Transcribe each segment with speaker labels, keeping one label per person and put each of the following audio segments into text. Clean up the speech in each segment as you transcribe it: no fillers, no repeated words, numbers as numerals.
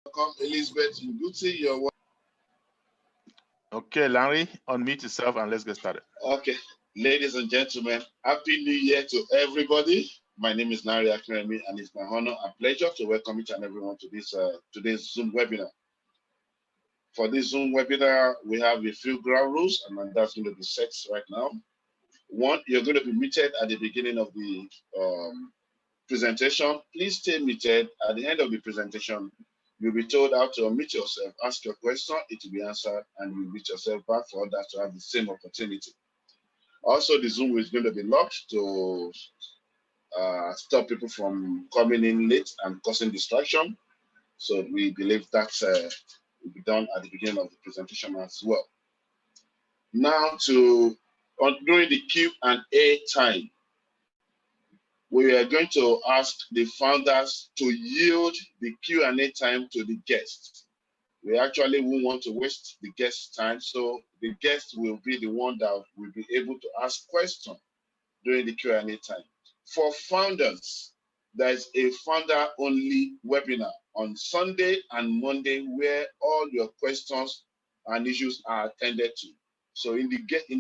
Speaker 1: Welcome, Elizabeth Nguti. You're welcome.
Speaker 2: Okay, Larry, unmute yourself and let's get started.
Speaker 1: Okay, ladies and gentlemen, Happy New Year to everybody. My name is Larry Akinremi, and it's my honor and pleasure to welcome each and everyone to this today's Zoom webinar. For this Zoom webinar, we have a few ground rules, and that's going to be set right now. One, you're going to be muted at the beginning of the presentation. Please stay muted. At the end of the presentation, you'll be told how to unmute yourself, ask your question, it will be answered, and you mute yourself back for others to have the same opportunity. Also, the Zoom is going to be locked to stop people from coming in late and causing distraction. So we believe that will be done at the beginning of the presentation as well. Now, during the Q&A time, we are going to ask the founders to yield the Q&A time to the guests. We actually won't want to waste the guest's time, so the guest will be the one that will be able to ask questions during the Q&A time. For founders, there is a founder-only webinar on Sunday and Monday where all your questions and issues are attended to. So in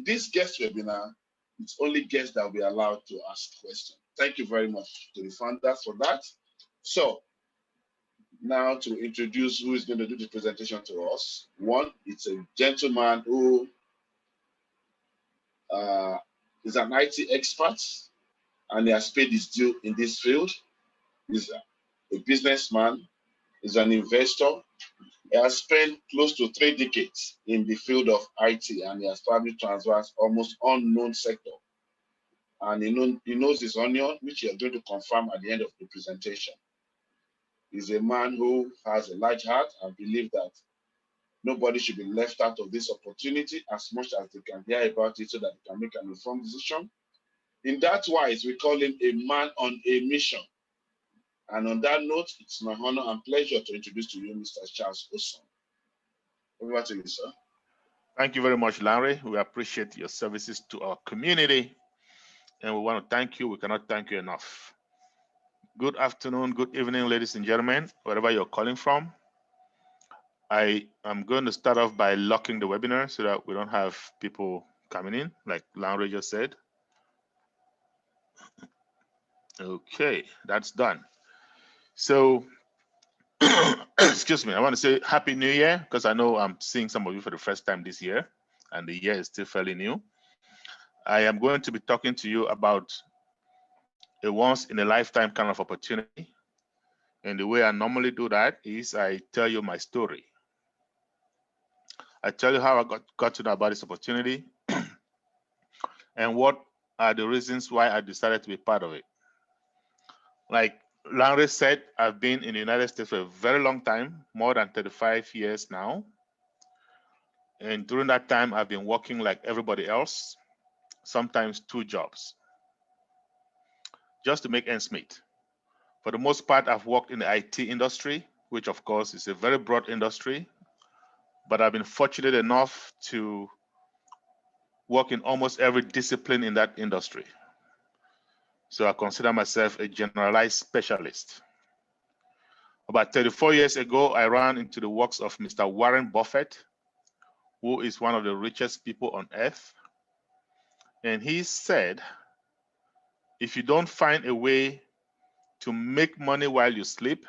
Speaker 1: this guest webinar, it's only guests that will be allowed to ask questions. Thank you very much to the founders for that. So now to introduce who is going to do the presentation to us. One, it's a gentleman who is an IT expert and he has paid his due in this field. He's a businessman, he's an investor. He has spent close to 3 decades in the field of IT and he has probably traversed almost unknown sector. And he knows his onion, which he is going to confirm at the end of the presentation. He's a man who has a large heart and believes that nobody should be left out of this opportunity as much as they can hear about it so that they can make an informed decision. In that wise, we call him a man on a mission. And on that note, it's my honor and pleasure to introduce to you Mr. Charles Oson. Over to you, sir.
Speaker 2: Thank you very much, Larry. We appreciate your services to our community. And we want to thank you. We cannot thank you enough. Good afternoon, good evening, ladies and gentlemen, wherever you're calling from. I am going to start off by locking the webinar so that we don't have people coming in, like Larry just said. Okay, that's done. So, excuse me, I want to say Happy New Year, because I know I'm seeing some of you for the first time this year, and the year is still fairly new. I am going to be talking to you about a once-in-a-lifetime kind of opportunity. And the way I normally do that is I tell you my story. I tell you how I got to know about this opportunity and what are the reasons why I decided to be part of it. Like Larry said, I've been in the United States for a very long time, more than 35 years now. And during that time, I've been working like everybody else, sometimes 2 jobs, just to make ends meet. For the most part, I've worked in the IT industry, which of course is a very broad industry, but I've been fortunate enough to work in almost every discipline in that industry. So I consider myself a generalized specialist. About 34 years ago, I ran into the works of Mr. Warren Buffett, who is one of the richest people on earth. And he said, if you don't find a way to make money while you sleep,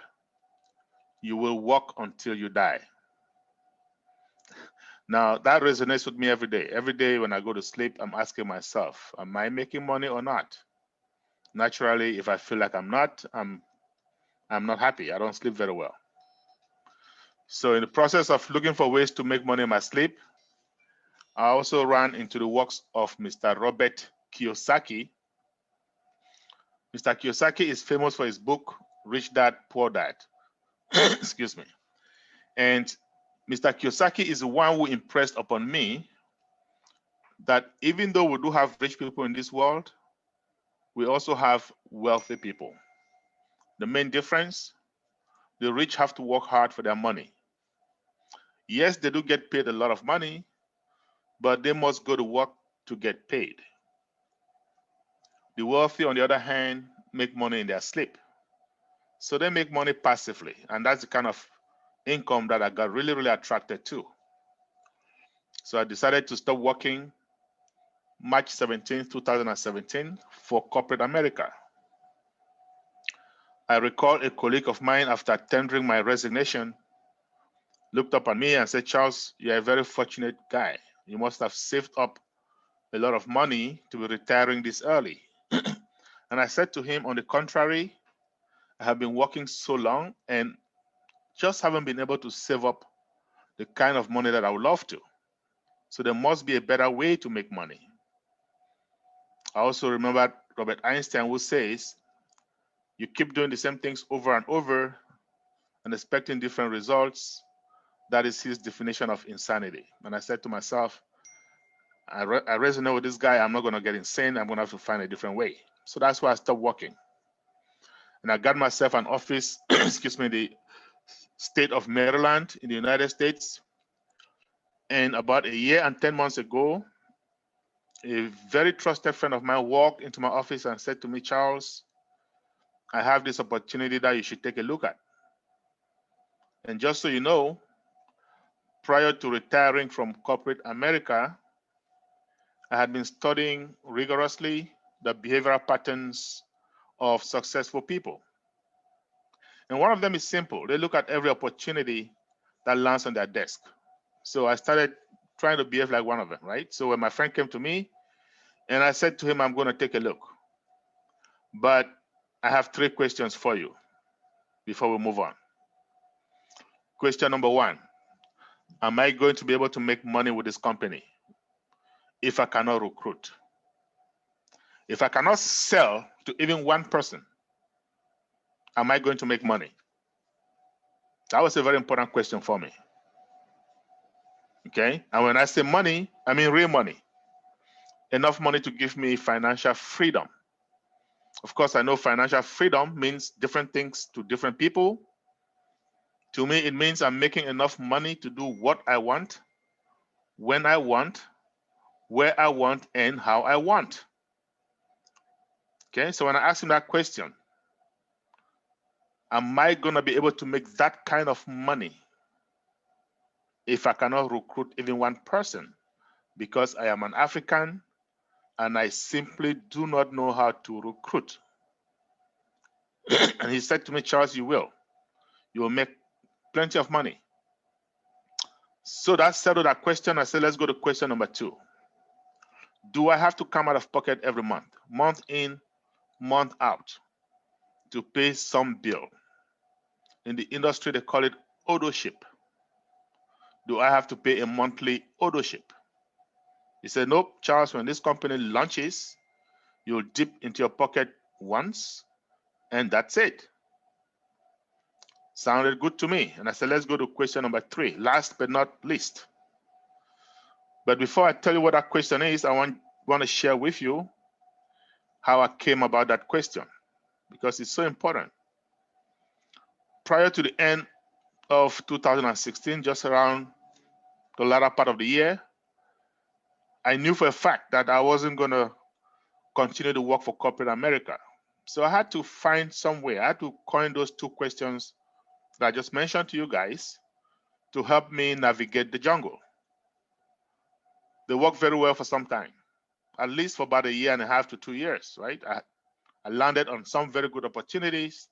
Speaker 2: you will work until you die. Now, that resonates with me every day. Every day when I go to sleep, I'm asking myself, am I making money or not? Naturally, if I feel like I'm not, I'm not happy. I don't sleep very well. So in the process of looking for ways to make money in my sleep, I also ran into the works of Mr. Robert Kiyosaki. Mr. Kiyosaki is famous for his book, Rich Dad, Poor Dad. Excuse me. And Mr. Kiyosaki is the one who impressed upon me that even though we do have rich people in this world, we also have wealthy people. The main difference, the rich have to work hard for their money. Yes, they do get paid a lot of money, but they must go to work to get paid. The wealthy, on the other hand, make money in their sleep. So they make money passively, and that's the kind of income that I got really, really attracted to. So I decided to stop working March 17, 2017 for corporate America. I recall a colleague of mine, after tendering my resignation, looked up at me and said, "Charles, you're a very fortunate guy. You must have saved up a lot of money to be retiring this early." And I said to him, "On the contrary, I have been working so long and just haven't been able to save up the kind of money that I would love to. So there must be a better way to make money." I also remembered Robert Einstein, who says, "You keep doing the same things over and over and expecting different results. That is his definition of insanity." And I said to myself, I resonate with this guy. I'm not going to get insane. I'm going to have to find a different way. So that's why I stopped working. And I got myself an office, excuse me, in the state of Maryland in the United States. And about a year and 10 months ago, a very trusted friend of mine walked into my office and said to me, "Charles, I have this opportunity that you should take a look at. And just so you know, prior to retiring from corporate America, I had been studying rigorously the behavioral patterns of successful people. And one of them is simple. They look at every opportunity that lands on their desk." So I started trying to behave like one of them, right? So when my friend came to me and I said to him, "I'm going to take a look, but I have 3 questions for you before we move on." Question number 1, am I going to be able to make money with this company if I cannot recruit? If I cannot sell to even one person, am I going to make money? That was a very important question for me. Okay? And when I say money, I mean real money. Enough money to give me financial freedom. Of course, I know financial freedom means different things to different people. To me, it means I'm making enough money to do what I want, when I want, where I want, and how I want. Okay, so when I ask him that question, am I going to be able to make that kind of money if I cannot recruit even one person? Because I am an African and I simply do not know how to recruit. And he said to me, "Charles, you will. You will make plenty of money." So that settled that question. I said, let's go to question number 2. Do I have to come out of pocket every month in, month out, to pay some bill? In the industry, they call it ownership. Do I have to pay a monthly ownership? He said, "Nope, Charles, when this company launches, you'll dip into your pocket once, and that's it." Sounded good to me. And I said, let's go to question number 3, last but not least. But before I tell you what that question is, I want to share with you how I came about that question, because it's so important. Prior to the end of 2016, just around the latter part of the year, I knew for a fact that I wasn't going to continue to work for corporate America. So I had to find some way. I had to coin those 2 questions that I just mentioned to you guys to help me navigate the jungle. They worked very well for some time, at least for about 1.5 to 2 years, right? I landed on some very good opportunities,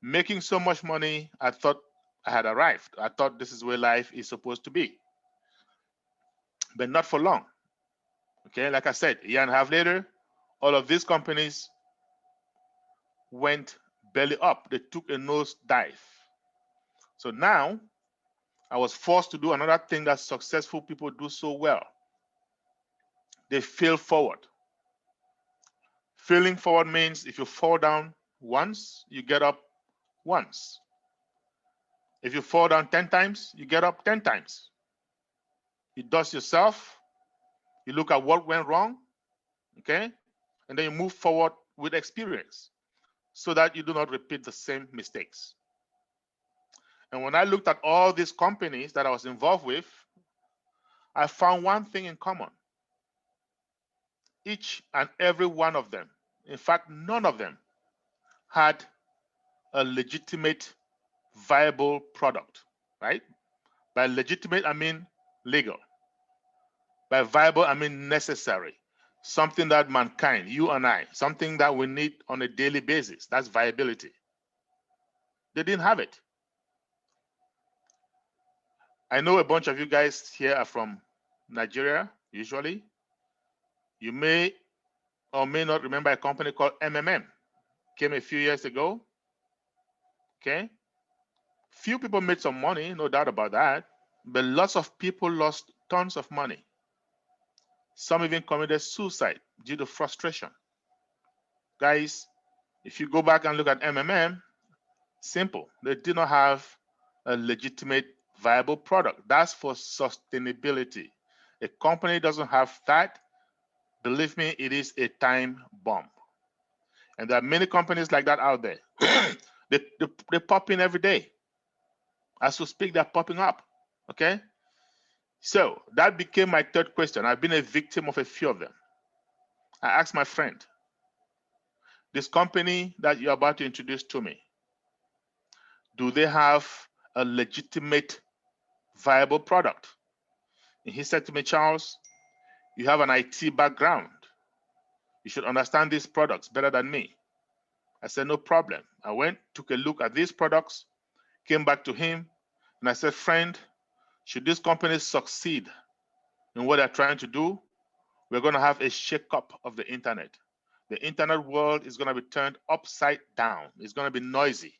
Speaker 2: making so much money, I thought I had arrived. I thought this is where life is supposed to be. But not for long. Okay, like I said, 1.5 years later, all of these companies went belly up. They took a nose dive. So now I was forced to do another thing that successful people do so well. They fail forward. Failing forward means if you fall down once, you get up once. If you fall down 10 times, you get up 10 times. You dust yourself, you look at what went wrong, okay? And then you move forward with experience so that you do not repeat the same mistakes. And when I looked at all these companies that I was involved with, I found one thing in common. Each and every one of them, in fact, none of them had a legitimate, viable product. right? By legitimate, I mean legal. By viable, I mean necessary. Something that mankind, you and I, something that we need on a daily basis. That's viability. They didn't have it. I know a bunch of you guys here are from Nigeria, usually. You may or may not remember a company called MMM. Came a few years ago. Okay. Few people made some money, no doubt about that. But lots of people lost tons of money. Some even committed suicide due to frustration. Guys, if you go back and look at MMM, simple. They did not have a legitimate, viable product. That's for sustainability. A company doesn't have that, believe me, it is a time bomb. And there are many companies like that out there. they pop in every day. As we speak, they're popping up. Okay? So that became my third question. I've been a victim of a few of them. I asked my friend, this company that you're about to introduce to me, do they have a legitimate, viable product? And he said to me, Charles, you have an IT background. You should understand these products better than me. I said, no problem. I went, took a look at these products, came back to him, and I said, friend, should this company succeed in what they're trying to do, we're going to have a shake-up of the internet. The internet world is going to be turned upside down. It's going to be noisy.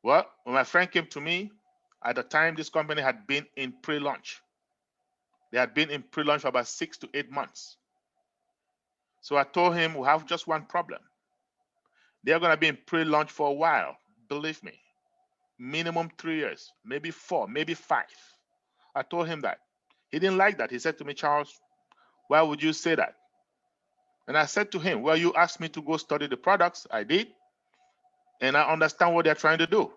Speaker 2: Well, when my friend came to me, at the time, this company had been in pre-launch. They had been in pre-launch for about 6 to 8 months. So I told him, we have just one problem. They're going to be in pre-launch for a while. Believe me, minimum 3 years, maybe 4, maybe 5. I told him that. He didn't like that. He said to me, Charles, why would you say that? And I said to him, well, you asked me to go study the products. I did. And I understand what they're trying to do.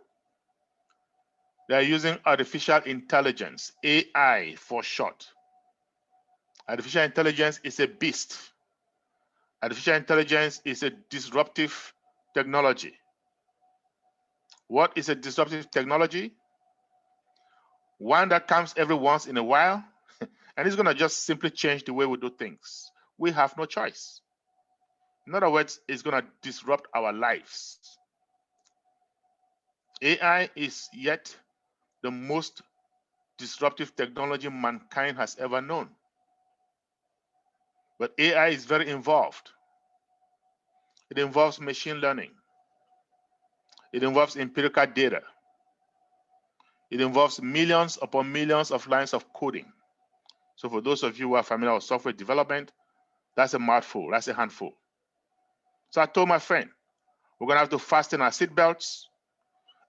Speaker 2: They're using artificial intelligence, AI for short. Artificial intelligence is a beast. Artificial intelligence is a disruptive technology. What is a disruptive technology? One that comes every once in a while, and it's going to just simply change the way we do things. We have no choice. In other words, it's going to disrupt our lives. AI is yet the most disruptive technology mankind has ever known. But AI is very involved. It involves machine learning. It involves empirical data. It involves millions upon millions of lines of coding. So for those of you who are familiar with software development, that's a mouthful, that's a handful. So I told my friend, we're going to have to fasten our seatbelts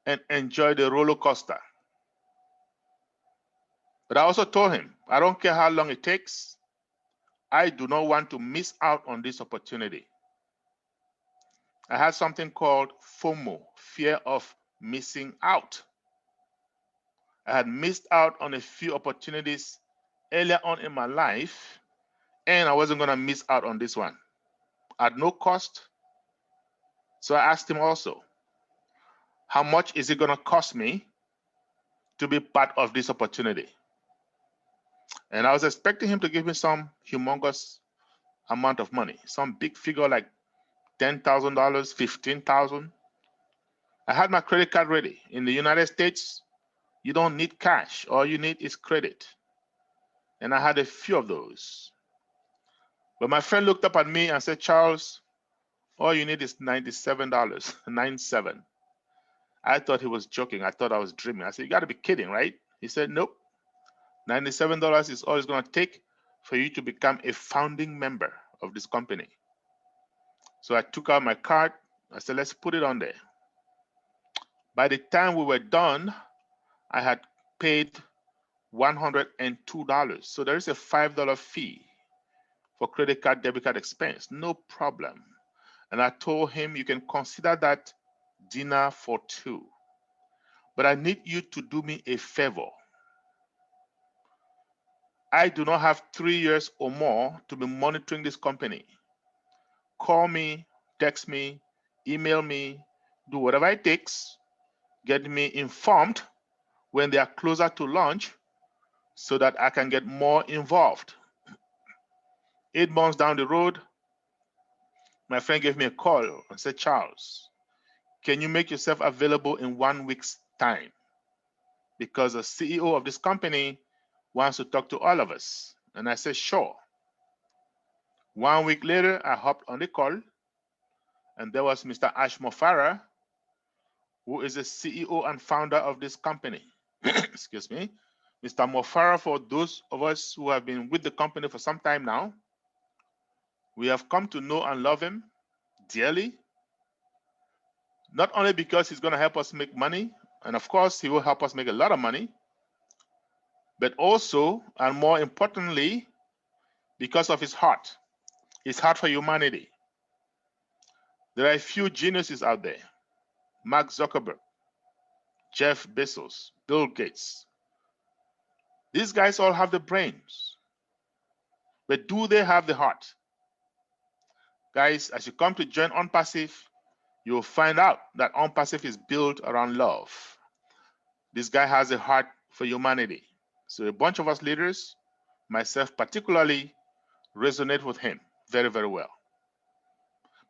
Speaker 2: and enjoy the roller coaster. But I also told him, I don't care how long it takes, I do not want to miss out on this opportunity. I had something called FOMO, fear of missing out. I had missed out on a few opportunities earlier on in my life, and I wasn't going to miss out on this one at no cost. So I asked him also, how much is it going to cost me to be part of this opportunity? And I was expecting him to give me some humongous amount of money, some big figure like $10,000, $15,000. I had my credit card ready. In the United States, you don't need cash. All you need is credit. And I had a few of those. But my friend looked up at me and said, Charles, all you need is $97, 97. I thought he was joking. I thought I was dreaming. I said, you got to be kidding, right? He said, nope. $97 is all it's going to take for you to become a founding member of this company. So I took out my card. I said, let's put it on there. By the time we were done, I had paid $102. So there is a $5 fee for credit card, debit card expense. No problem. And I told him, you can consider that dinner for two. But I need you to do me a favor. I do not have 3 years or more to be monitoring this company. Call me, text me, email me, do whatever it takes, get me informed when they are closer to launch so that I can get more involved. 8 months down the road, my friend gave me a call and said, Charles, can you make yourself available in 1 week's time? Because the CEO of this company wants to talk to all of us. And I said, sure. 1 week later, I hopped on the call, and there was Mr. Ash Mofara, who is the CEO and founder of this company. Excuse me. Mr. Mofara, for those of us who have been with the company for some time now, we have come to know and love him dearly, not only because he's going to help us make money, and of course, he will help us make a lot of money, but also, and more importantly, because of his heart for humanity. There are a few geniuses out there: Mark Zuckerberg, Jeff Bezos, Bill Gates. These guys all have the brains, but do they have the heart? Guys, as you come to join Onpassive, you'll find out that Onpassive is built around love. This guy has a heart for humanity. So a bunch of us leaders, myself particularly, resonate with him very, very well.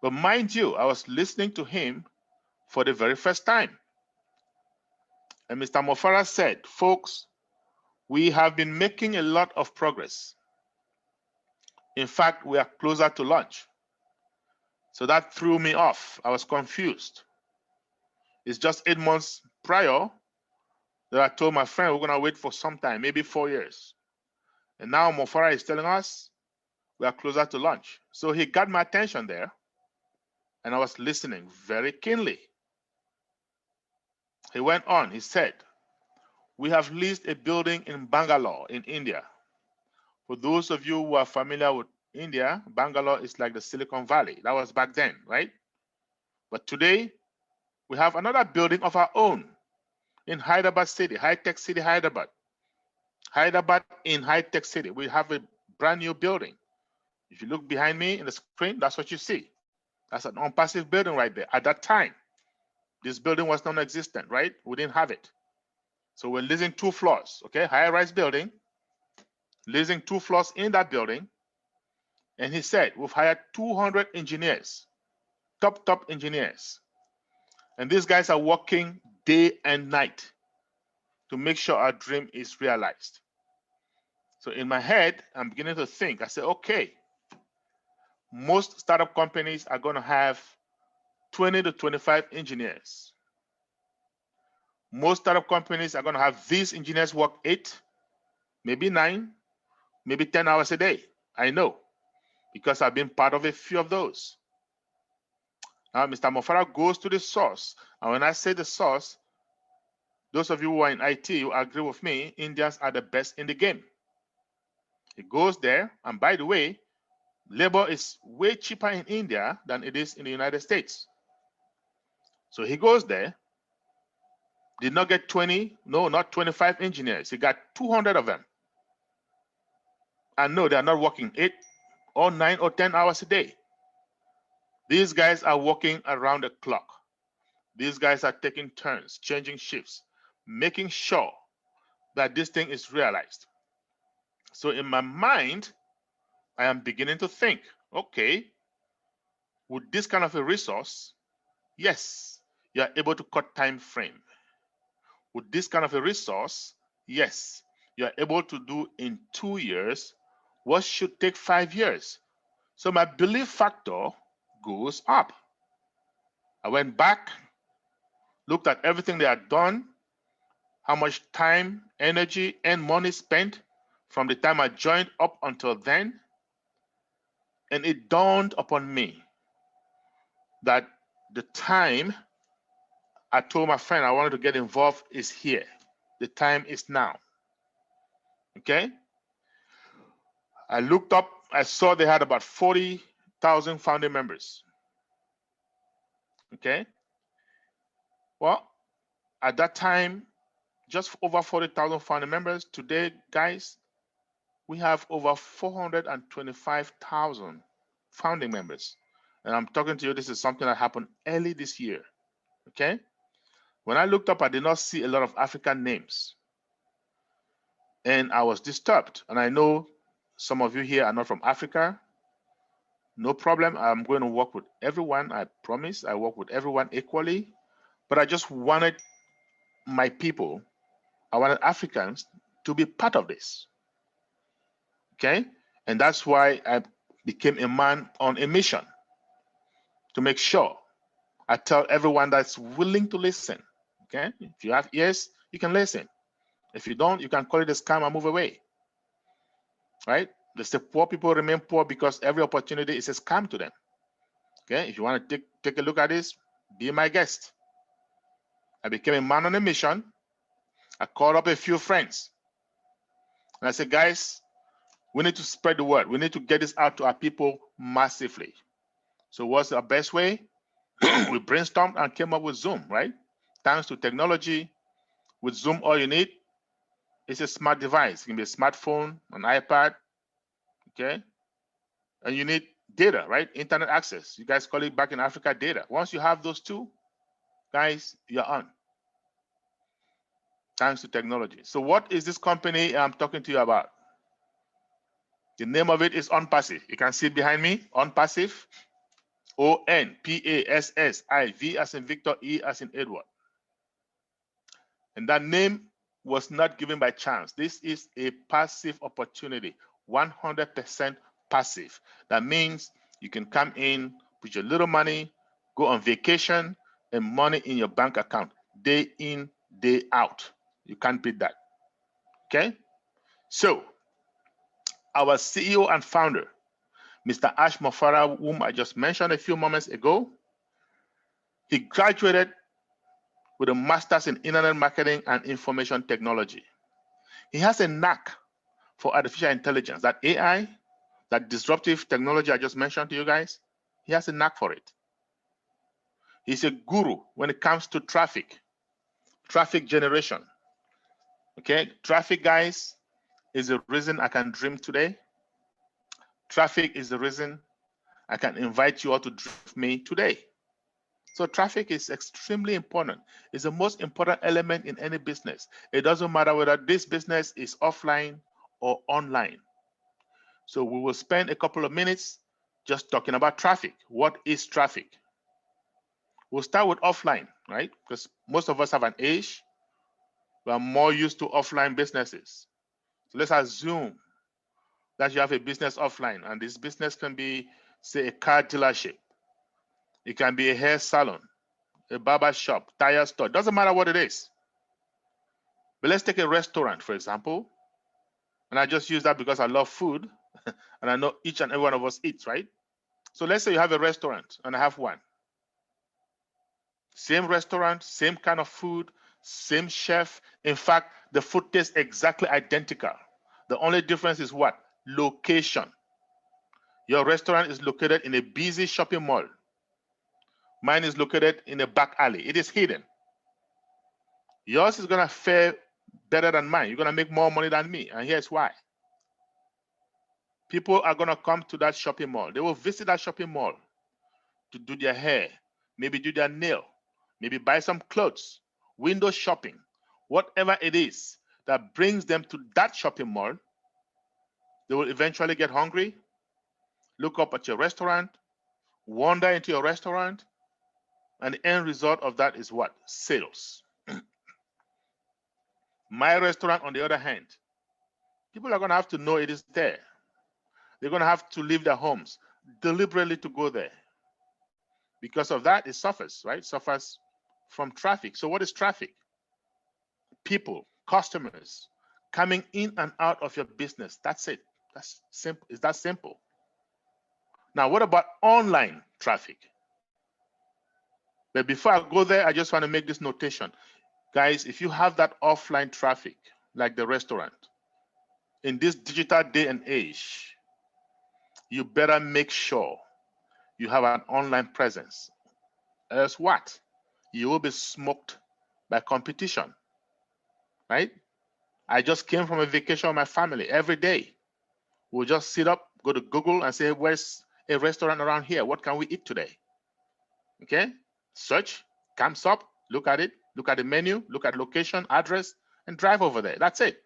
Speaker 2: But mind you, I was listening to him for the very first time. And Mr. Mofara said, folks, we have been making a lot of progress. In fact, we are closer to launch. So that threw me off. I was confused. It's just 8 months prior that I told my friend we're going to wait for some time, maybe 4 years. And now Mofara is telling us we are closer to launch. So he got my attention there, and I was listening very keenly. He went on, he said, we have leased a building in Bangalore in India. For those of you who are familiar with India, Bangalore is like the Silicon Valley. That was back then, right? But today, we have another building of our own in Hyderabad City, high-tech city, Hyderabad. Hyderabad in high-tech city. We have a brand new building. If you look behind me in the screen, that's what you see. That's an Onpassive building right there. At that time, this building was non-existent, right? We didn't have it. So we're leasing 2 floors, okay? High-rise building, leasing 2 floors in that building. And he said, we've hired 200 engineers, top engineers. And these guys are working day and night to make sure our dream is realized. So in my head, I'm beginning to think, I said, okay, most startup companies are going to have 20 to 25 engineers. Most startup companies are going to have these engineers work 8, maybe 9, maybe 10 hours a day. I know, because I've been part of a few of those. Now, Mr. Mofara goes to the source. And when I say the source, those of you who are in IT, you agree with me, Indians are the best in the game. He goes there, and by the way, labor is way cheaper in India than it is in the United States. So he goes there, did not get 20, no, not 25 engineers. He got 200 of them. And no, they are not working 8 or 9 or 10 hours a day. These guys are working around the clock. These guys are taking turns, changing shifts, making sure that this thing is realized. So in my mind, I am beginning to think, okay, with this kind of a resource, yes, you are able to cut time frame. With this kind of a resource, yes, you are able to do in 2 years what should take 5 years. So my belief factor goes up. I went back, looked at everything they had done, how much time, energy, and money spent from the time I joined up until then, and it dawned upon me that the time I told my friend I wanted to get involved is here. The time is now. Okay? I looked up, I saw they had about 40,000 founding members. Okay? Well, at that time, just over 40,000 founding members. Today, guys, we have over 425,000 founding members. And I'm talking to you, this is something that happened early this year. Okay? When I looked up, I did not see a lot of African names. And I was disturbed. And I know some of you here are not from Africa. No problem. I'm going to work with everyone. I promise I work with everyone equally. But I just wanted my people, I wanted Africans to be part of this. Okay? And that's why I became a man on a mission to make sure I tell everyone that's willing to listen. Okay? If you have ears, you can listen. If you don't, you can call it a scam and move away. Right? They say poor people remain poor because every opportunity is a scam to them. Okay? If you want to take a look at this, be my guest. I became a man on a mission. I called up a few friends. And I said, guys, we need to spread the word. We need to get this out to our people massively. So what's the best way? We brainstormed and came up with Zoom, right? Thanks to technology, with Zoom, all you need is a smart device. It can be a smartphone, an iPad, okay? And you need data, right? Internet access. You guys call it back in Africa data. Once you have those two, guys, you're on. Thanks to technology. So what is this company I'm talking to you about? The name of it is Onpassive. You can see it behind me, Onpassive. Onpassive as in Victor, E as in Edward. And that name was not given by chance. This is a passive opportunity, 100% passive. That means you can come in, put your little money, go on vacation, and money in your bank account, day in, day out. You can't beat that. Okay? So, our CEO and founder, Mr. Ash Mofara, whom I just mentioned a few moments ago, he graduated with a master's in internet marketing and information technology. He has a knack for artificial intelligence, that AI, that disruptive technology I just mentioned to you guys. He has a knack for it. He's a guru when it comes to traffic generation. Okay, traffic, guys, is the reason I can dream today. Traffic is the reason I can invite you all to dream with me today. So traffic is extremely important. It's the most important element in any business. It doesn't matter whether this business is offline or online. So we will spend a couple of minutes just talking about traffic. What is traffic? We'll start with offline, right? Because most of us have an age. We are more used to offline businesses. So let's assume that you have a business offline, and this business can be, say, a car dealership. It can be a hair salon, a barber shop, tire store. Doesn't matter what it is. But let's take a restaurant, for example. And I just use that because I love food. And I know each and every one of us eats, right? So let's say you have a restaurant, and I have one. Same restaurant, same kind of food, same chef. In fact, the food tastes exactly identical. The only difference is what? Location. Your restaurant is located in a busy shopping mall. Mine is located in a back alley. It is hidden. Yours is going to fare better than mine. You're going to make more money than me. And here's why. People are going to come to that shopping mall. They will visit that shopping mall to do their hair, maybe do their nail, maybe buy some clothes, window shopping, whatever it is that brings them to that shopping mall. They will eventually get hungry, look up at your restaurant, wander into your restaurant, and the end result of that is what? Sales. My restaurant, on the other hand, people are going to have to know it is there. They're going to have to leave their homes deliberately to go there. Because of that, it suffers, right? It suffers from traffic. So what is traffic? People, customers coming in and out of your business. That's it. That's simple. It's that simple. Now, what about online traffic? But before I go there, I just want to make this notation. Guys, if you have that offline traffic, like the restaurant, in this digital day and age, you better make sure you have an online presence. Else what? You will be smoked by competition, right? I just came from a vacation with my family. Every day, we'll just sit up, go to Google and say, where's a restaurant around here? What can we eat today? Okay? Search, comes up, look at it, Look at the menu, look at location, address, and drive over there. That's it.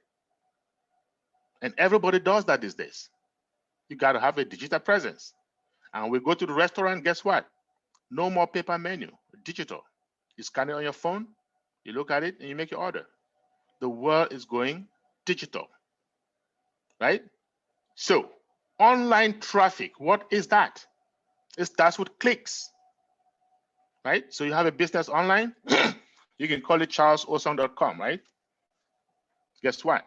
Speaker 2: And everybody does that these days. You got to have a digital presence. And we go to the restaurant, guess what? No more paper menu, digital. You scan it on your phone, you look at it, and you make your order. The world is going digital, right? So, online traffic, what is that? It starts with clicks, right? So you have a business online, you can call it charlesosong.com, right? Guess what?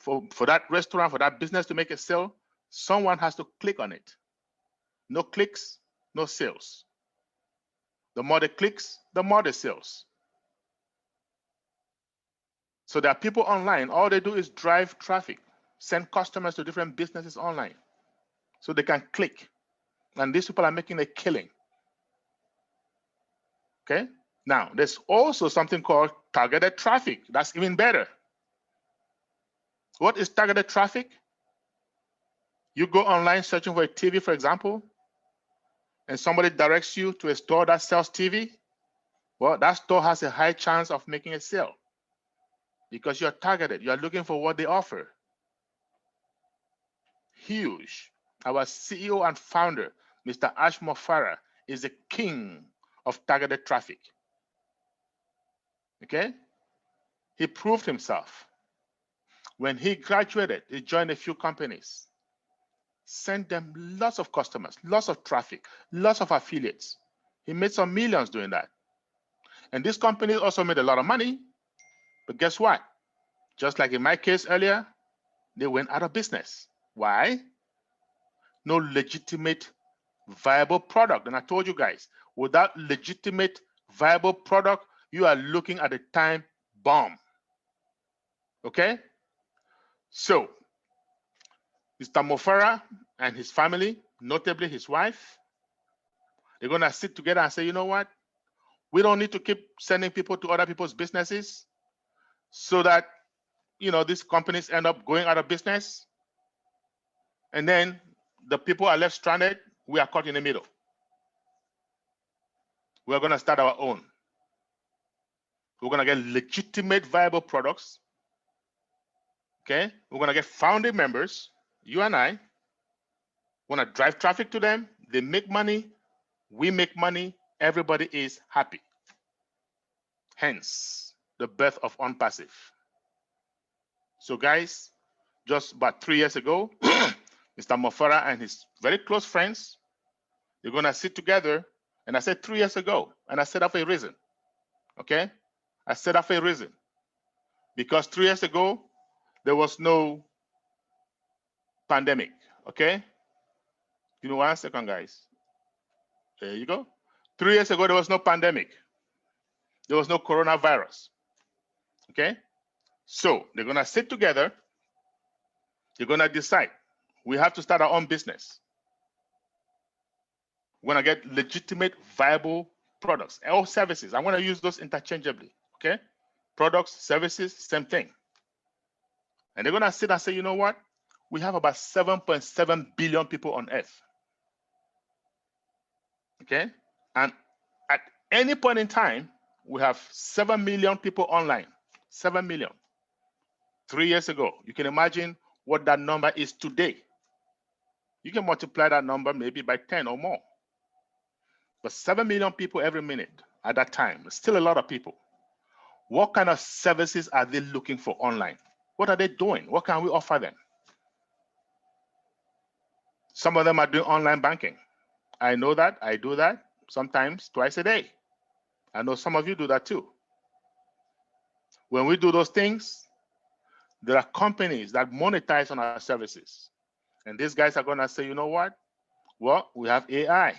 Speaker 2: For that restaurant, for that business to make a sale, someone has to click on it. No clicks, no sales. The more the clicks, the more the sales. So there are people online, all they do is drive traffic, send customers to different businesses online so they can click. And these people are making a killing. Okay? Now, there's also something called targeted traffic. That's even better. What is targeted traffic? You go online searching for a TV, for example, and somebody directs you to a store that sells TV. Well, that store has a high chance of making a sale because you're targeted. You're looking for what they offer. Huge. Our CEO and founder, Mr. Ash Mofara, is the king of targeted traffic. Okay? He proved himself. When he graduated, he joined a few companies, sent them lots of customers, lots of traffic, lots of affiliates. He made some millions doing that. And these companies also made a lot of money. But guess what? Just like in my case earlier, they went out of business. Why? No legitimate, viable product. And I told you guys, without legitimate, viable product, you are looking at a time bomb. Okay? So, Mr. Mofara and his family, notably his wife, they're going to sit together and say, you know what? We don't need to keep sending people to other people's businesses so that, these companies end up going out of business. And then the people are left stranded. We are caught in the middle. We're going to start our own. We're going to get legitimate, viable products. Okay? We're going to get founding members, you and I. We're going to drive traffic to them. They make money. We make money. Everybody is happy. Hence, the birth of Onpassive. So, guys, just about 3 years ago, Mr. Mofara and his very close friends, they're going to sit together. And I said 3 years ago, and I said that for a reason. Okay? I said that for a reason. Because 3 years ago, there was no pandemic. Okay? Give me 1 second, guys. There you go. 3 years ago, there was no pandemic. There was no coronavirus. Okay? So they're going to sit together. They're going to decide. We have to start our own business. We're going to get legitimate, viable products or services. I'm going to use those interchangeably. Okay? Products, services, same thing. And they're going to sit and say, you know what? We have about 7.7 billion people on Earth. Okay? And at any point in time, we have 7 million people online. 7 million. 3 years ago. You can imagine what that number is today. You can multiply that number maybe by 10 or more. But 7 million people every minute at that time. It's still a lot of people. What kind of services are they looking for online? What are they doing? What can we offer them? Some of them are doing online banking. I know that. I do that sometimes twice a day. I know some of you do that too. When we do those things, there are companies that monetize on our services. And these guys are going to say, you know what? Well, we have AI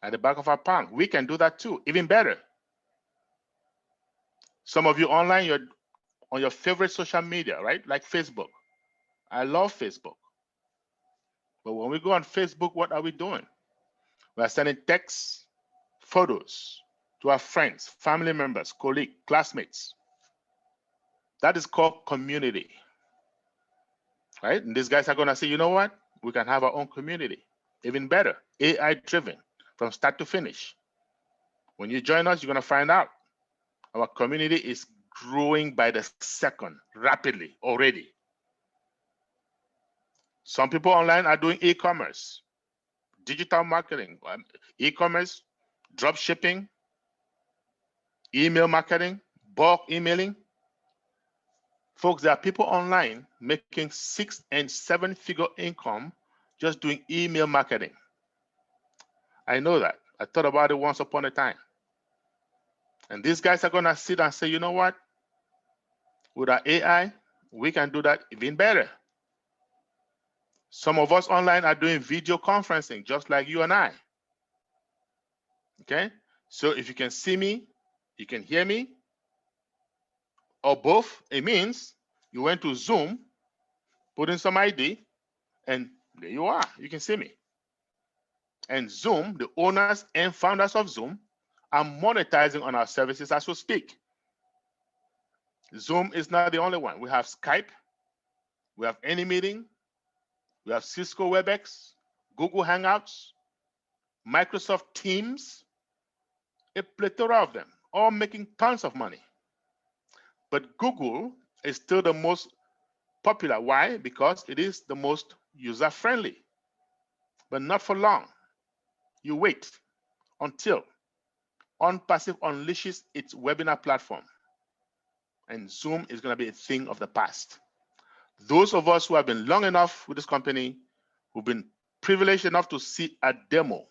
Speaker 2: at the back of our palm. We can do that too, even better. Some of you online, you're on your favorite social media, right? Like Facebook. I love Facebook. But when we go on Facebook, what are we doing? We are sending texts, photos to our friends, family members, colleagues, classmates. That is called community, right? And these guys are going to say, you know what? We can have our own community, even better, AI-driven from start to finish. When you join us, you're going to find out Our community is growing by the second rapidly already. Some people online are doing e-commerce, digital marketing, e-commerce, drop shipping, email marketing, bulk emailing. Folks, there are people online making 6- and 7-figure income just doing email marketing. I know that. I thought about it once upon a time. And these guys are going to sit and say, you know what? With our AI, we can do that even better. Some of us online are doing video conferencing, just like you and I. Okay? So if you can see me, you can hear me, or both, it means you went to Zoom, put in some ID, and there you are. You can see me. And Zoom, the owners and founders of Zoom, are monetizing on our services as we speak. Zoom is not the only one. We have Skype, we have AnyMeeting, we have Cisco WebEx, Google Hangouts, Microsoft Teams, a plethora of them, all making tons of money. But Google is still the most popular. Why? Because it is the most user-friendly. But not for long. You wait until Onpassive unleashes its webinar platform, and Zoom is going to be a thing of the past. Those of us who have been long enough with this company, who've been privileged enough to see a demo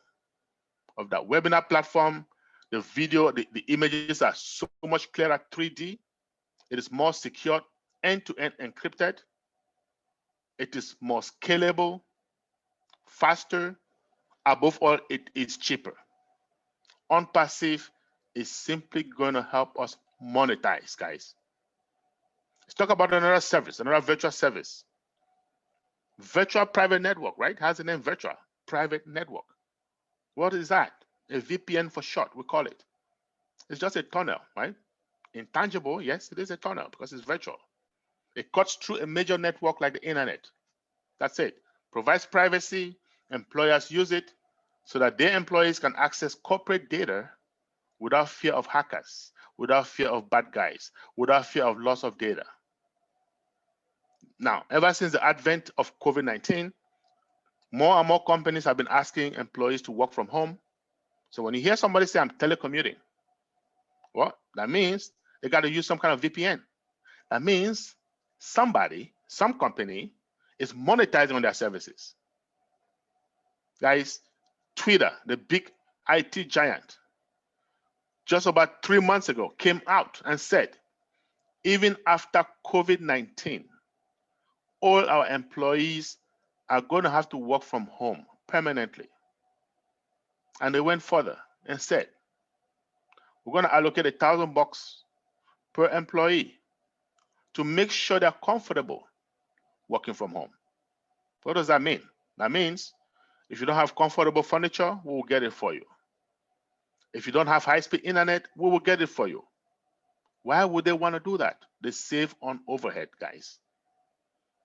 Speaker 2: of that webinar platform, the video, the images are so much clearer 3D. It is more secure, end-to-end encrypted. It is more scalable, faster. Above all, it is cheaper. Onpassive is simply going to help us monetize, guys. Let's talk about another service, another virtual service. Virtual private network, right? Has the name virtual private network. What is that? A VPN for short, we call it. It's just a tunnel, right? Intangible, yes, it is a tunnel because it's virtual. It cuts through a major network like the internet. That's it. Provides privacy. Employers use it so that their employees can access corporate data without fear of hackers, without fear of bad guys, without fear of loss of data. Now, ever since the advent of COVID-19, more and more companies have been asking employees to work from home. So when you hear somebody say, I'm telecommuting, well, that means they got to use some kind of VPN. That means somebody, some company, is monetizing on their services. Guys, Twitter, the big IT giant, just about 3 months ago came out and said, even after COVID-19, all our employees are going to have to work from home permanently. And they went further and said, we're going to allocate $1,000 per employee to make sure they're comfortable working from home. What does that mean? That means if you don't have comfortable furniture, we will get it for you. If you don't have high-speed internet, we will get it for you. Why would they want to do that? They save on overhead, guys.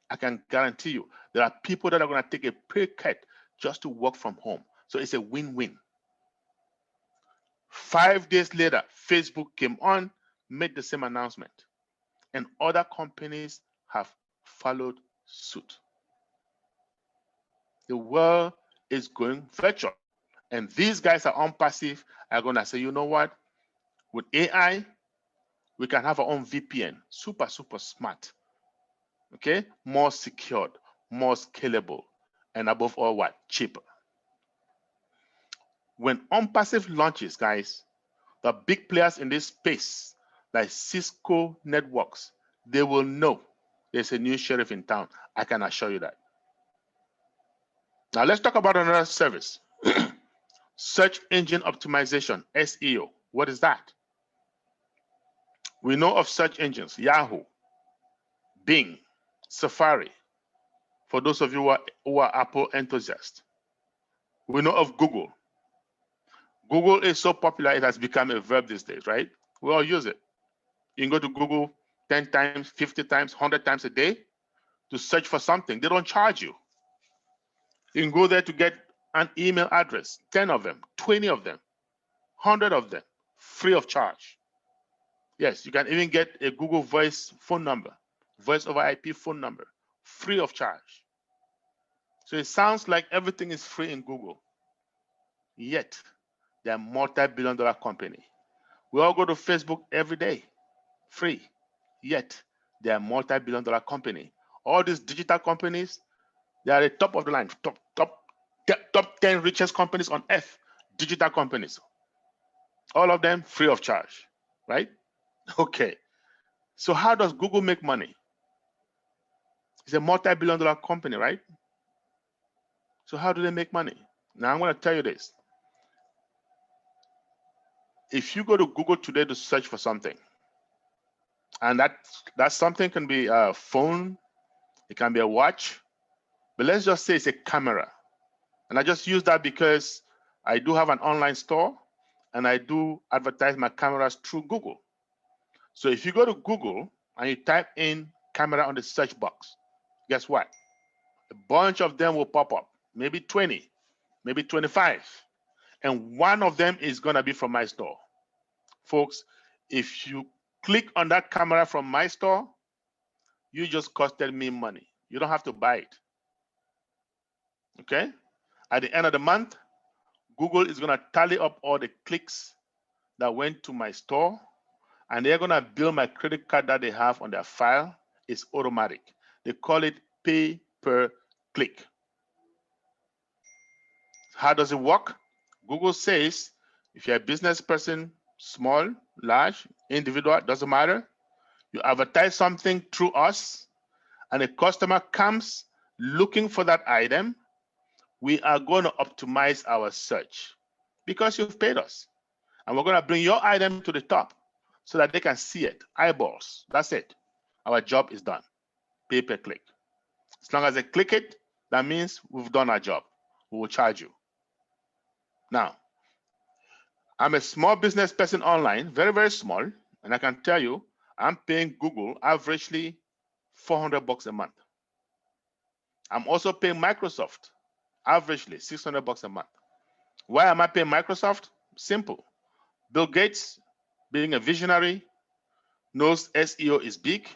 Speaker 2: I can guarantee you there are people that are going to take a pay cut just to work from home. So it's a win-win. 5 days later, Facebook came on, made the same announcement, and other companies have followed suit. The world is going virtual, and these guys are Onpassive are going to say, you know what? With AI, we can have our own VPN, super smart, okay? More secured, more scalable, and above all, what? Cheaper. When Onpassive launches, guys, the big players in this space, like Cisco Networks, they will know there's a new sheriff in town. I can assure you that. Now let's talk about another service. Search engine optimization, SEO. What is that? We know of search engines, Yahoo, Bing, Safari, for those of you who are Apple enthusiasts. We know of Google. Google is so popular, it has become a verb these days, right? We all use it. You can go to Google 10 times, 50 times, 100 times a day to search for something. They don't charge you. You can go there to get an email address, 10 of them, 20 of them, 100 of them, free of charge. Yes, you can even get a Google Voice phone number, voice over IP phone number, free of charge. So it sounds like everything is free in Google, yet they're a multi-billion-dollar company. We all go to Facebook every day, free, yet they're a multi-billion-dollar company. All these digital companies, they are the top of the line, top 10 richest companies on earth, digital companies. All of them free of charge, right? Okay. So how does Google make money? It's a multi-billion-dollar company, right? So how do they make money? Now I'm going to tell you this. If you go to Google today to search for something, and that something can be a phone, it can be a watch, but let's just say it's a camera. And I just use that because I do have an online store and I do advertise my cameras through Google. So if you go to Google and you type in camera on the search box, guess what? A bunch of them will pop up, maybe 20, maybe 25. And one of them is going to be from my store. Folks, if you click on that camera from my store, you just costed me money. You don't have to buy it. Okay? At the end of the month, Google is going to tally up all the clicks that went to my store, and they're going to bill my credit card that they have on their file. It's automatic. They call it pay per click. How does it work? Google says if you're a business person, small, large, individual, doesn't matter, you advertise something through us, and a customer comes looking for that item, we are going to optimize our search because you've paid us. And we're going to bring your item to the top so that they can see it, eyeballs. That's it. Our job is done. Pay per click. As long as they click it, that means we've done our job. We will charge you. Now, I'm a small business person online, very, very small, and I can tell you, I'm paying Google averagely $400 a month. I'm also paying Microsoft averagely $600 a month. Why am I paying Microsoft? Simple. Bill Gates, being a visionary, knows SEO is big,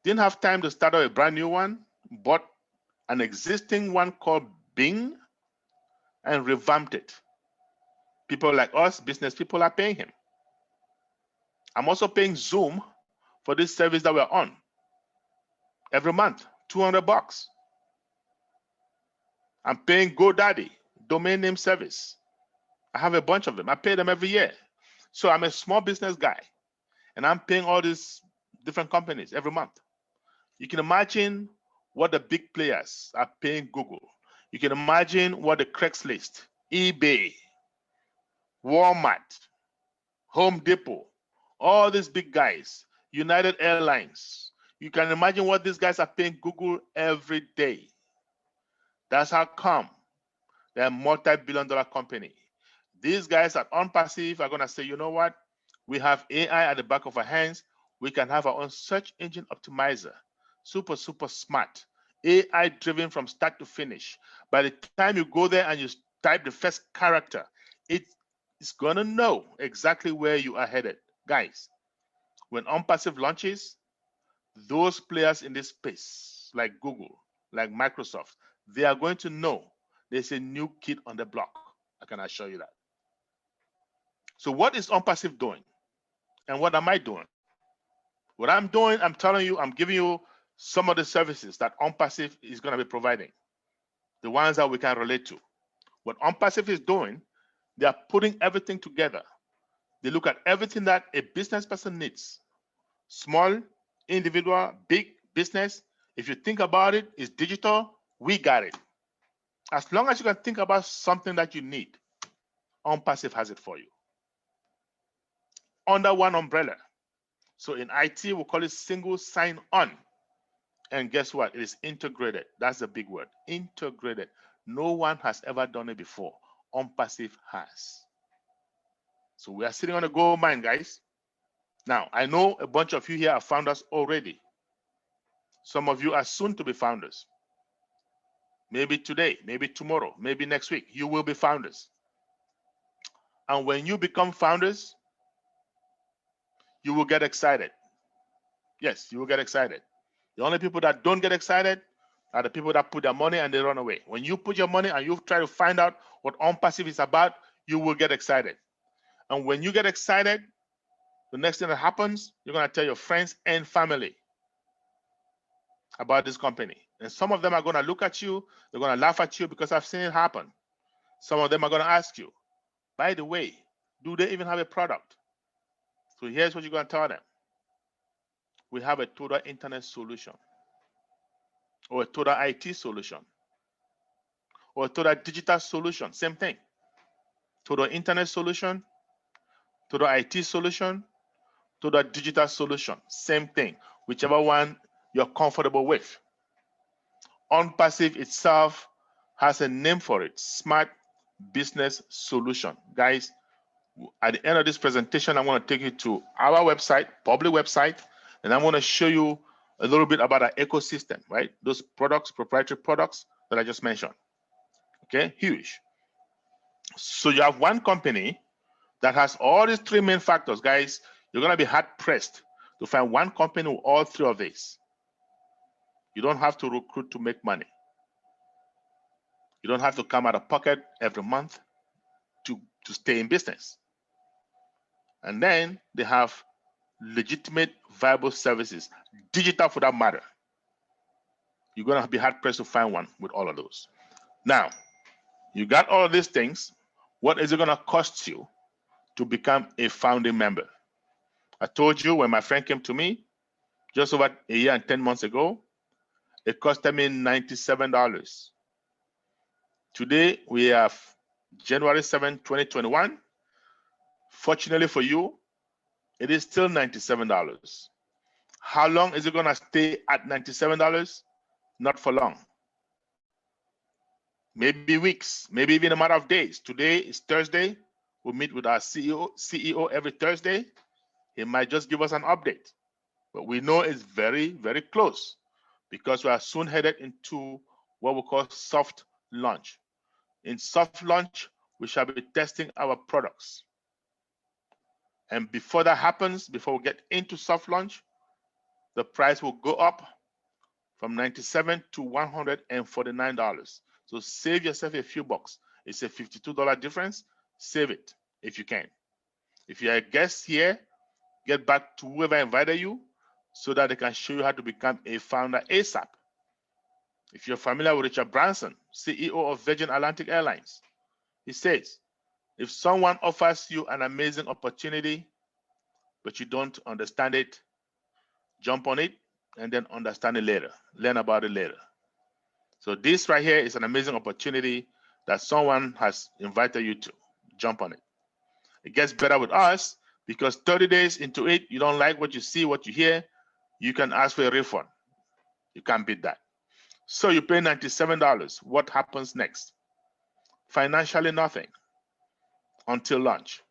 Speaker 2: didn't have time to start out a brand new one, bought an existing one called Bing and revamped it. People like us, business people, are paying him. I'm also paying Zoom for this service that we're on every month, $200. I'm paying GoDaddy, domain name service. I have a bunch of them. I pay them every year. So I'm a small business guy, and I'm paying all these different companies every month. You can imagine what the big players are paying Google. You can imagine what the Craigslist, eBay, Walmart, Home Depot, all these big guys, United Airlines. You can imagine what these guys are paying Google every day. That's how come they're a multi-billion-dollar company. These guys at Onpassive are going to say, you know what? We have AI at the back of our hands. We can have our own search engine optimizer. Super, super smart. AI driven from start to finish. By the time you go there and you type the first character, it's going to know exactly where you are headed. Guys, when Onpassive launches, those players in this space, like Google, like Microsoft, they are going to know there's a new kid on the block. I can assure you that. So what is Onpassive doing? And what am I doing? What I'm doing, I'm telling you, I'm giving you some of the services that Onpassive is going to be providing, the ones that we can relate to. What Onpassive is doing, they are putting everything together. They look at everything that a business person needs. Small, individual, big business. If you think about it, it's digital, we got it. As long as you can think about something that you need, Onpassive has it for you. Under one umbrella. So in IT, we call it single sign-on. And guess what? It is integrated. That's the big word. Integrated. No one has ever done it before. Onpassive has. So we are sitting on a gold mine, guys. Now, I know a bunch of you here are founders already. Some of you are soon to be founders. Maybe today, maybe tomorrow, maybe next week, you will be founders. And when you become founders, you will get excited. Yes, you will get excited. The only people that don't get excited are the people that put their money and they run away. When you put your money and you try to find out what Onpassive is about, you will get excited. And when you get excited, the next thing that happens, you're going to tell your friends and family about this company. And some of them are going to look at you, they're going to laugh at you because I've seen it happen. Some of them are going to ask you, by the way, do they even have a product? So here's what you're going to tell them. We have a total internet solution, or a total IT solution, or a total digital solution. Same thing. Total internet solution, total IT solution, total digital solution. Same thing. Whichever one you're comfortable with. Onpassive itself has a name for it, Smart Business Solution. Guys, at the end of this presentation, I'm going to take you to our website, public website, and I'm going to show you a little bit about our ecosystem, right? Those products, proprietary products that I just mentioned. Okay, huge. So you have one company that has all these three main factors, guys. You're going to be hard pressed to find one company with all three of these. You don't have to recruit to make money. You don't have to come out of pocket every month to stay in business. And then they have legitimate, viable services, digital for that matter. You're going to be hard pressed to find one with all of those. Now, you got all of these things. What is it going to cost you to become a founding member? I told you when my friend came to me just over a year and 10 months ago, it costed me $97. Today, we have January 7, 2021. Fortunately for you, it is still $97. How long is it going to stay at $97? Not for long. Maybe weeks, maybe even a matter of days. Today is Thursday. We meet with our CEO every Thursday. He might just give us an update. But we know it's very, very close because we are soon headed into what we call soft launch. In soft launch, we shall be testing our products. And before that happens, before we get into soft launch, the price will go up from $97 to $149. So save yourself a few bucks. It's a $52 difference. Save it if you can. If you're a guest here, get back to whoever invited you so that they can show you how to become a founder ASAP. If you're familiar with Richard Branson, CEO of Virgin Atlantic Airlines, he says, if someone offers you an amazing opportunity, but you don't understand it, jump on it and then understand it later. Learn about it later. So this right here is an amazing opportunity that someone has invited you to. Jump on it. It gets better with us because 30 days into it, you don't like what you see, what you hear, you can ask for a refund. You can't beat that. So you pay $97. What happens next? Financially, nothing until launch.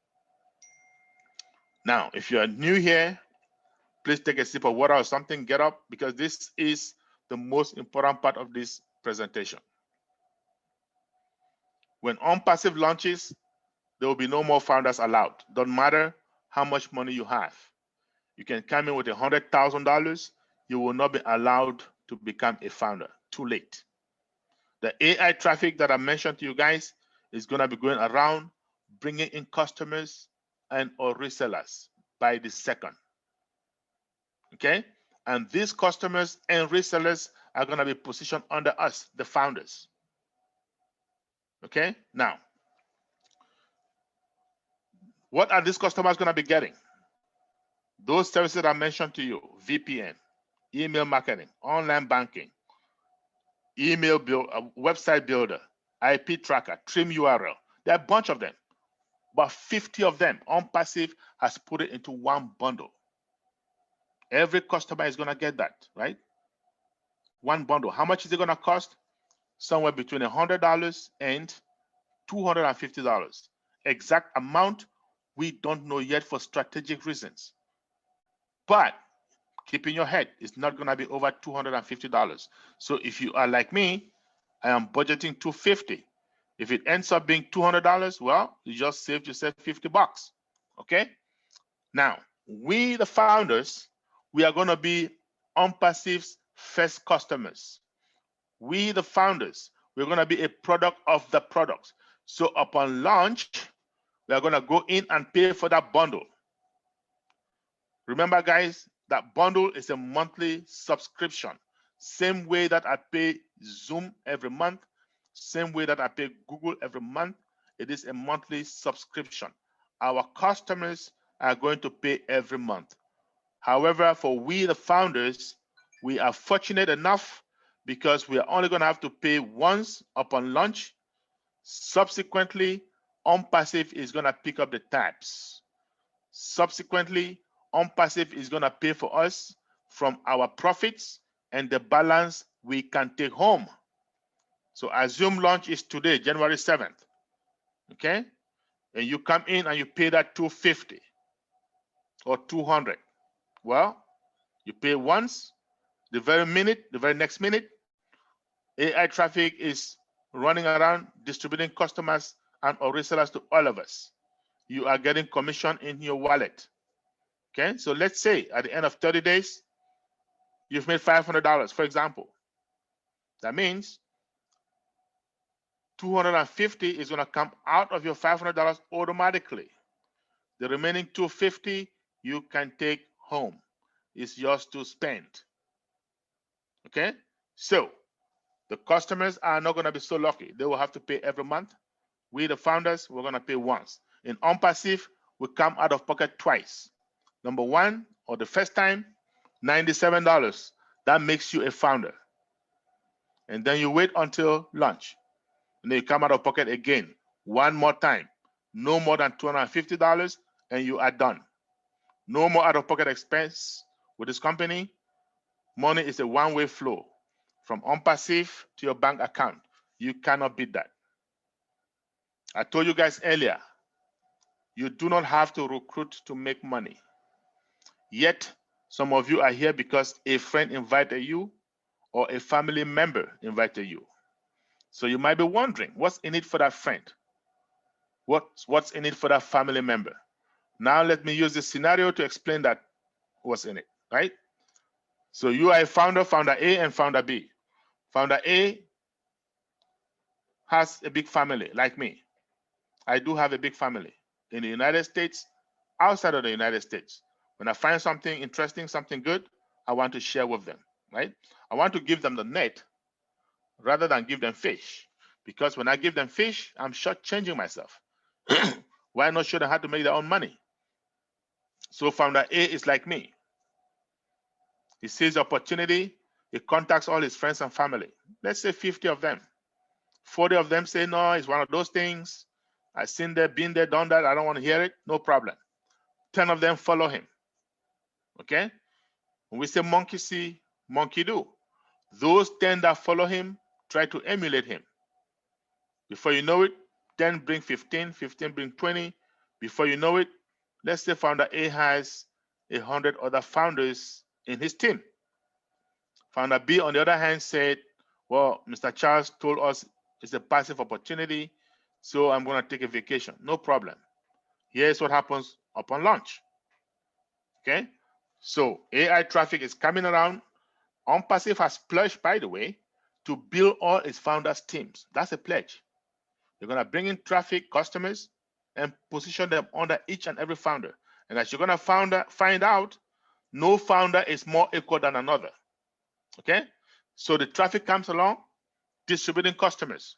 Speaker 2: Now, if you're new here, please take a sip of water or something, get up, because this is the most important part of this presentation. When Onpassive launches, there will be no more founders allowed. Don't matter how much money you have. You can come in with $100,000. You will not be allowed to become a founder. Too late. The AI traffic that I mentioned to you guys is going to be going around, bringing in customers and or resellers by the second. Okay? And these customers and resellers are going to be positioned under us, the founders. Okay? Now, what are these customers going to be getting? Those services I mentioned to you: VPN, email marketing, online banking, email build, website builder, IP tracker, trim URL. There are a bunch of them. About 50 of them. Onpassive has put it into one bundle. Every customer is going to get that, right? One bundle. How much is it going to cost? Somewhere between $100 and $250. Exact amount, we don't know yet for strategic reasons. But keep in your head, it's not going to be over $250. So if you are like me, I am budgeting $250. If it ends up being $200, well, you just saved yourself $50. Okay? Now, we, the founders, we are going to be Onpassive's first customers. We, the founders, we're going to be a product of the products. So upon launch, we are going to go in and pay for that bundle. Remember, guys, that bundle is a monthly subscription. Same way that I pay Zoom every month, same way that I pay Google every month, it is a monthly subscription. Our customers are going to pay every month. However, for we, the founders, we are fortunate enough because we are only going to have to pay once upon launch. Subsequently, Onpassive is going to pick up the tabs. Subsequently, Onpassive is going to pay for us from our profits and the balance we can take home. So assume launch is today, January 7th. Okay? And you come in and you pay that $250 or $200. Well, you pay once, the very next minute, AI traffic is running around distributing customers and or resellers to all of us. You are getting commission in your wallet. Okay, so let's say at the end of 30 days, you've made $500, for example. That means $250 is going to come out of your $500 automatically. The remaining $250 you can take home. It's yours to spend. Okay, so the customers are not going to be so lucky. They will have to pay every month. We, the founders, we're going to pay once. In Onpassive, we come out of pocket twice. Number one, or the first time, $97. That makes you a founder. And then you wait until launch. And then you come out of pocket again, one more time. No more than $250, and you are done. No more out-of-pocket expense with this company. Money is a one-way flow from Onpassive to your bank account. You cannot beat that. I told you guys earlier, you do not have to recruit to make money. Yet, some of you are here because a friend invited you or a family member invited you. So you might be wondering, what's in it for that friend? What's in it for that family member? Now let me use this scenario to explain that what's in it, right? So you are a founder, founder A and founder B. Founder A has a big family, like me. I do have a big family in the United States, outside of the United States. When I find something interesting, something good, I want to share with them, right? I want to give them the net rather than give them fish. Because when I give them fish, I'm shortchanging myself. Why not show them how to make their own money? So founder A is like me. He sees the opportunity, he contacts all his friends and family. Let's say 50 of them. 40 of them say, no, it's one of those things. I've seen that, been there, done that. I don't want to hear it. No problem. 10 of them follow him. Okay? When we say monkey see, monkey do. Those 10 that follow him try to emulate him. Before you know it, 10 bring 15, 15 bring 20. Before you know it, let's say founder A has 100 other founders in his team. Founder B, on the other hand, said, well, Mr. Charles told us it's a passive opportunity, so I'm going to take a vacation. No problem. Here's what happens upon launch. Okay? So AI traffic is coming around. Onpassive has pledged, by the way, to build all its founders' teams. That's a pledge. You're going to bring in traffic, customers, and position them under each and every founder. And as you're going to find out, no founder is more equal than another. Okay? So the traffic comes along, distributing customers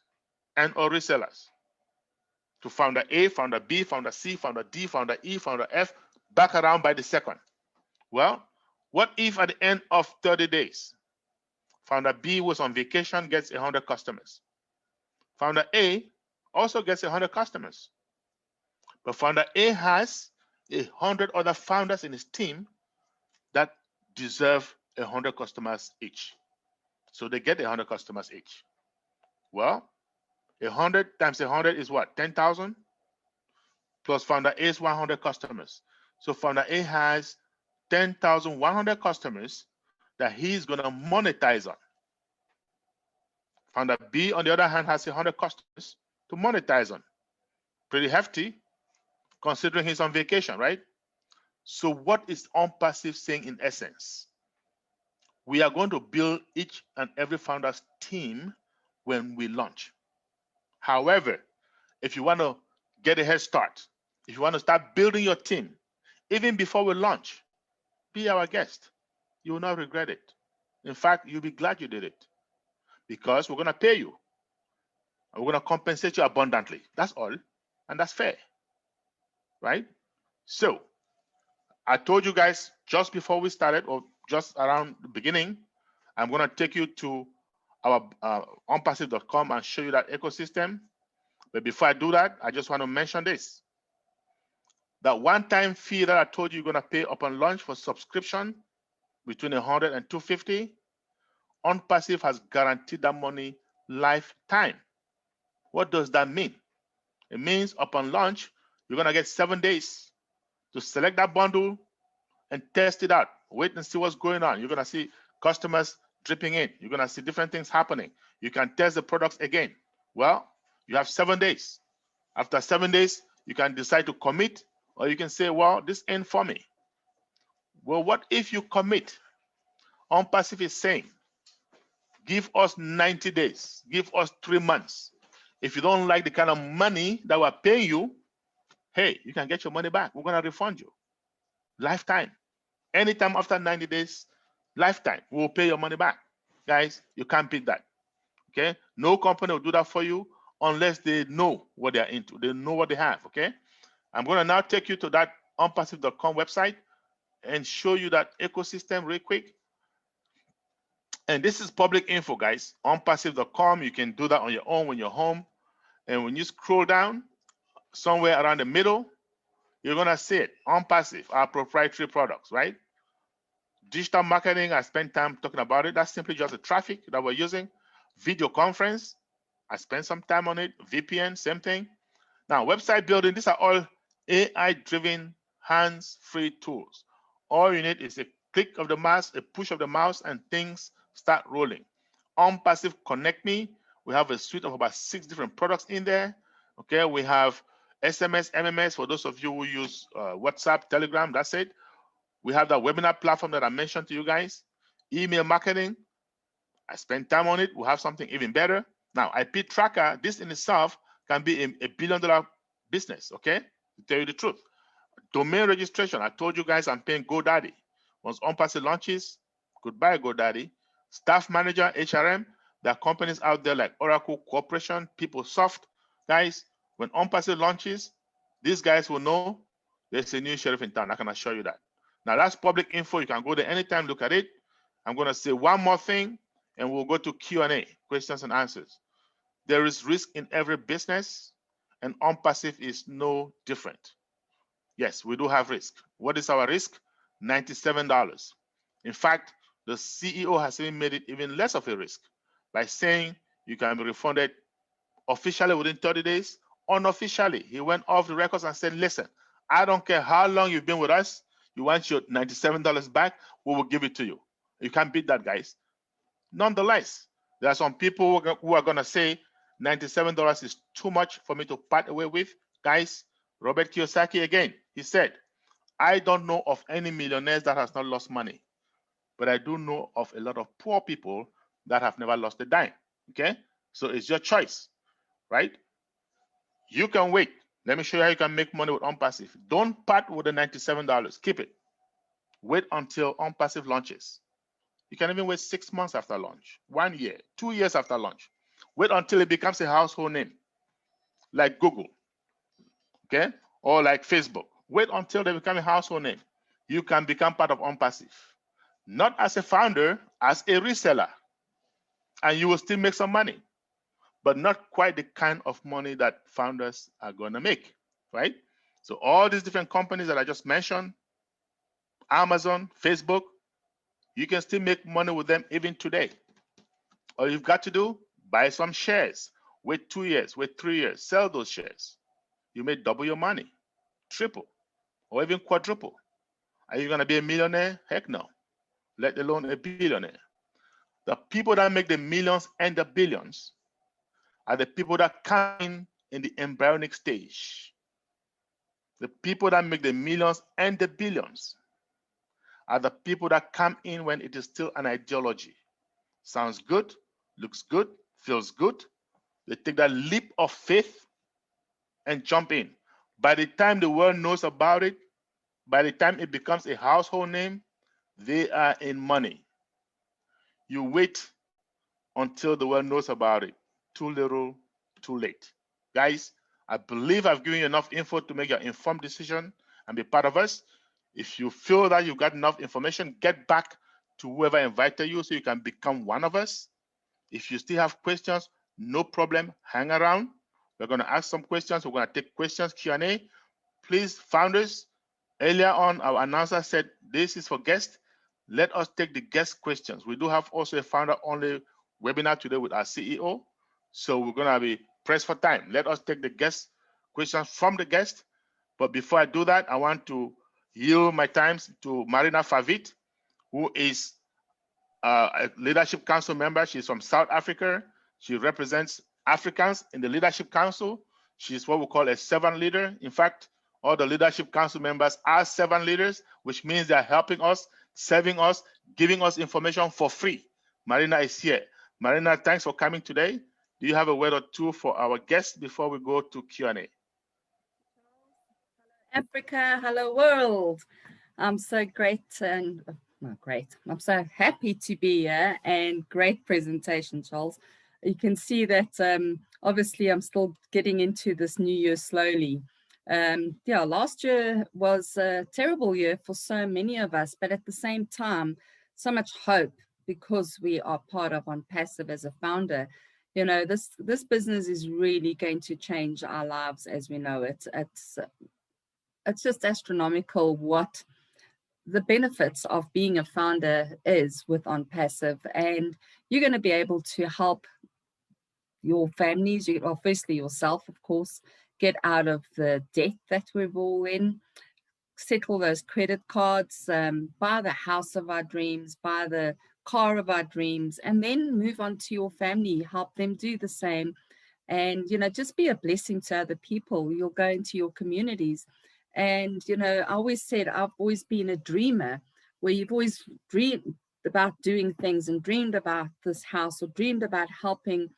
Speaker 2: and or resellers to founder A, founder B, founder C, founder D, founder E, founder F, back around by the second. Well, what if at the end of 30 days, founder B was on vacation, gets 100 customers. Founder A also gets 100 customers. But founder A has 100 other founders in his team that deserve 100 customers each. So they get 100 customers each. Well, 100 times 100 is what? 10,000? Plus founder A's 100 customers. So founder A has 10,100 customers that he's going to monetize on. Founder B, on the other hand, has 100 customers to monetize on. Pretty hefty, considering he's on vacation, right? So what is Onpassive saying in essence? We are going to build each and every founder's team when we launch. However, if you want to get a head start, if you want to start building your team, even before we launch, be our guest. You will not regret it. In fact, you'll be glad you did it because we're going to pay you. And we're going to compensate you abundantly. That's all. And that's fair. Right? So, I told you guys just before we started, or just around the beginning, I'm going to take you to our onpassive.com and show you that ecosystem. But before I do that, I just want to mention this. That one-time fee that I told you you're going to pay upon launch for subscription between 100 and 250, Onpassive has guaranteed that money lifetime. What does that mean? It means upon launch, you're going to get 7 days to select that bundle and test it out. Wait and see what's going on. You're going to see customers dripping in. You're going to see different things happening. You can test the products again. Well, you have 7 days. After 7 days, you can decide to commit, or you can say, well, this ain't for me. Well, what if you commit? Onpassive is saying, give us 90 days, give us 3 months. If you don't like the kind of money that we're paying you, hey, you can get your money back. We're going to refund you. Lifetime. Anytime after 90 days, lifetime, we'll pay your money back. Guys, you can't beat that. Okay? No company will do that for you unless they know what they're into. They know what they have. Okay? I'm going to now take you to that onpassive.com website and show you that ecosystem real quick. And this is public info, guys. Onpassive.com. You can do that on your own when you're home. And when you scroll down, somewhere around the middle, you're going to see it. Onpassive, our proprietary products, right? Digital marketing, I spent time talking about it. That's simply just the traffic that we're using. Video conference, I spent some time on it. VPN, same thing. Now, website building, these are all AI-driven, hands-free tools. All you need is a click of the mouse, a push of the mouse, and things start rolling. Onpassive Connect Me, we have a suite of about 6 different products in there. Okay, we have SMS, MMS for those of you who use WhatsApp, Telegram, that's it. We have that webinar platform that I mentioned to you guys. Email marketing, I spent time on it. We'll have something even better. Now, IP tracker, this in itself can be a $1 billion business, okay? To tell you the truth. Domain registration, I told you guys I'm paying GoDaddy. Once Onpassive launches, goodbye GoDaddy. Staff manager, HRM, there are companies out there like Oracle Corporation, PeopleSoft. Guys, when Onpassive launches, these guys will know there's a new sheriff in town. I can assure you that. Now, that's public info. You can go there anytime, look at it. I'm going to say one more thing, and we'll go to Q&A, questions and answers. There is risk in every business, and Onpassive is no different. Yes, we do have risk. What is our risk? $97. In fact, the CEO has even made it even less of a risk by saying you can be refunded officially within 30 days. Unofficially, he went off the records and said, listen, I don't care how long you've been with us. You want your $97 back, we will give it to you. You can't beat that, guys. Nonetheless, there are some people who are going to say $97 is too much for me to part away with. Guys, Robert Kiyosaki again, he said, I don't know of any millionaires that has not lost money, but I do know of a lot of poor people that have never lost a dime. Okay? So it's your choice, right? You can wait. Let me show you how you can make money with Onpassive. Don't part with the $97. Keep it. Wait until Onpassive launches. You can even wait 6 months after launch, 1 year, 2 years after launch. Wait until it becomes a household name, like Google, okay, or like Facebook. Wait until they become a household name. You can become part of Onpassive, not as a founder, as a reseller, and you will still make some money, but not quite the kind of money that founders are going to make, right? So all these different companies that I just mentioned, Amazon, Facebook, you can still make money with them even today. All you've got to do, buy some shares. Wait 2 years, wait 3 years, sell those shares. You may double your money, triple, or even quadruple. Are you going to be a millionaire? Heck no, let alone a billionaire. The people that make the millions and the billions are the people that come in the embryonic stage. The people that make the millions and the billions are the people that come in when it is still an ideology. Sounds good, looks good, feels good. They take that leap of faith and jump in. By the time the world knows about it, by the time it becomes a household name, they are in money. You wait until the world knows about it. Too little, too late. Guys, I believe I've given you enough info to make your informed decision and be part of us. If you feel that you've got enough information, get back to whoever invited you so you can become one of us. If you still have questions, no problem, hang around. We're going to ask some questions. We're going to take questions, Q&A. Please, founders, earlier on, our announcer said this is for guests. Let us take the guest questions. We do have also a founder-only webinar today with our CEO. So we're going to be pressed for time. Let us take the guest questions from the guest. But before I do that, I want to yield my time to Marina Favit, who is a Leadership Council member. She's from South Africa. She represents Africans in the Leadership Council. She's what we call a servant leader. In fact, all the Leadership Council members are servant leaders, which means they're helping us, serving us, giving us information for free. Marina is here. Marina, thanks for coming today. Do you have a word or two for our guests before we go to Q&A?
Speaker 3: Africa, hello world. I'm so great and great. I'm so happy to be here and great presentation, Charles. You can see that obviously I'm still getting into this new year slowly. Yeah, last year was a terrible year for so many of us, but at the same time, so much hope because we are part of Onpassive as a founder. You know, this business is really going to change our lives as we know it. It's just astronomical what the benefits of being a founder is with Onpassive, and you're going to be able to help your families, well, firstly yourself, of course, get out of the debt that we're all in, settle those credit cards, buy the house of our dreams, buy the car of our dreams, and then move on to your family, help them do the same, and, you know, just be a blessing to other people. You'll go into your communities. And, you know, I always said I've always been a dreamer, where you've always dreamed about doing things and dreamed about this house or dreamed about helping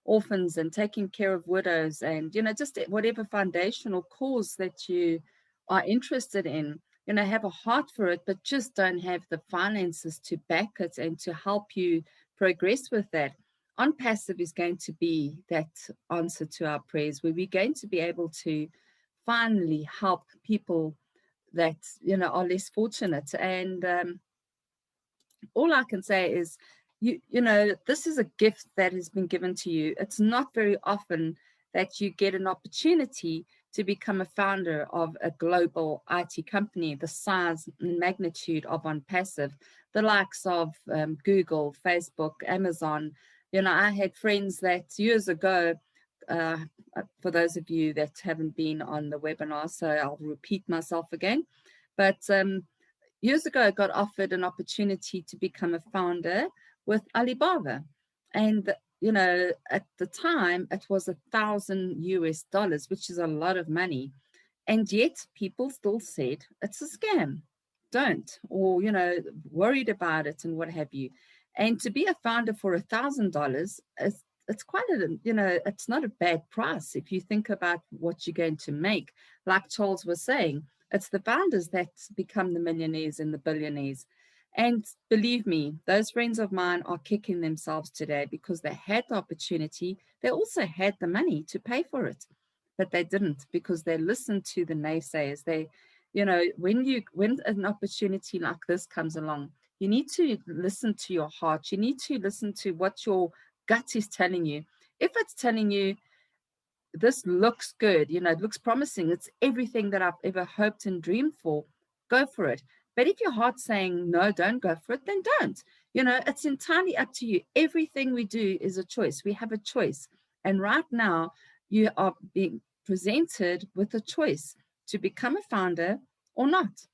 Speaker 3: orphans and taking care of widows and, you know, just whatever foundational cause that you are interested in, you know, have a heart for it, but just don't have the finances to back it and to help you progress with that. Onpassive is going to be that answer to our prayers, where we're going to be able to finally help people that, you know, are less fortunate. And all I can say is, you know, this is a gift that has been given to you. It's not very often that you get an opportunity to become a founder of a global IT company, the size and magnitude of Onpassive, the likes of Google, Facebook, Amazon. You know, I had friends that years ago, for those of you that haven't been on the webinar, so I'll repeat myself again. But years ago, I got offered an opportunity to become a founder with Alibaba. And, you know, at the time, it was $1,000 US, which is a lot of money. And yet people still said it's a scam. Don't, or, you know, worried about it and what have you. And to be a founder for $1,000 is, it's quite a, you know, it's not a bad price if you think about what you're going to make. Like Charles was saying, it's the founders that become the millionaires and the billionaires. And believe me, those friends of mine are kicking themselves today because they had the opportunity. They also had the money to pay for it, but they didn't because they listened to the naysayers. They, you know, when an opportunity like this comes along, you need to listen to your heart. You need to listen to what your gut is telling you. If it's telling you this looks good, you know, it looks promising, it's everything that I've ever hoped and dreamed for, go for it. But if your heart's saying no, don't go for it, then don't. You know, it's entirely up to you. Everything we do is a choice. We have a choice. And right now you are being presented with a choice to become a founder or not.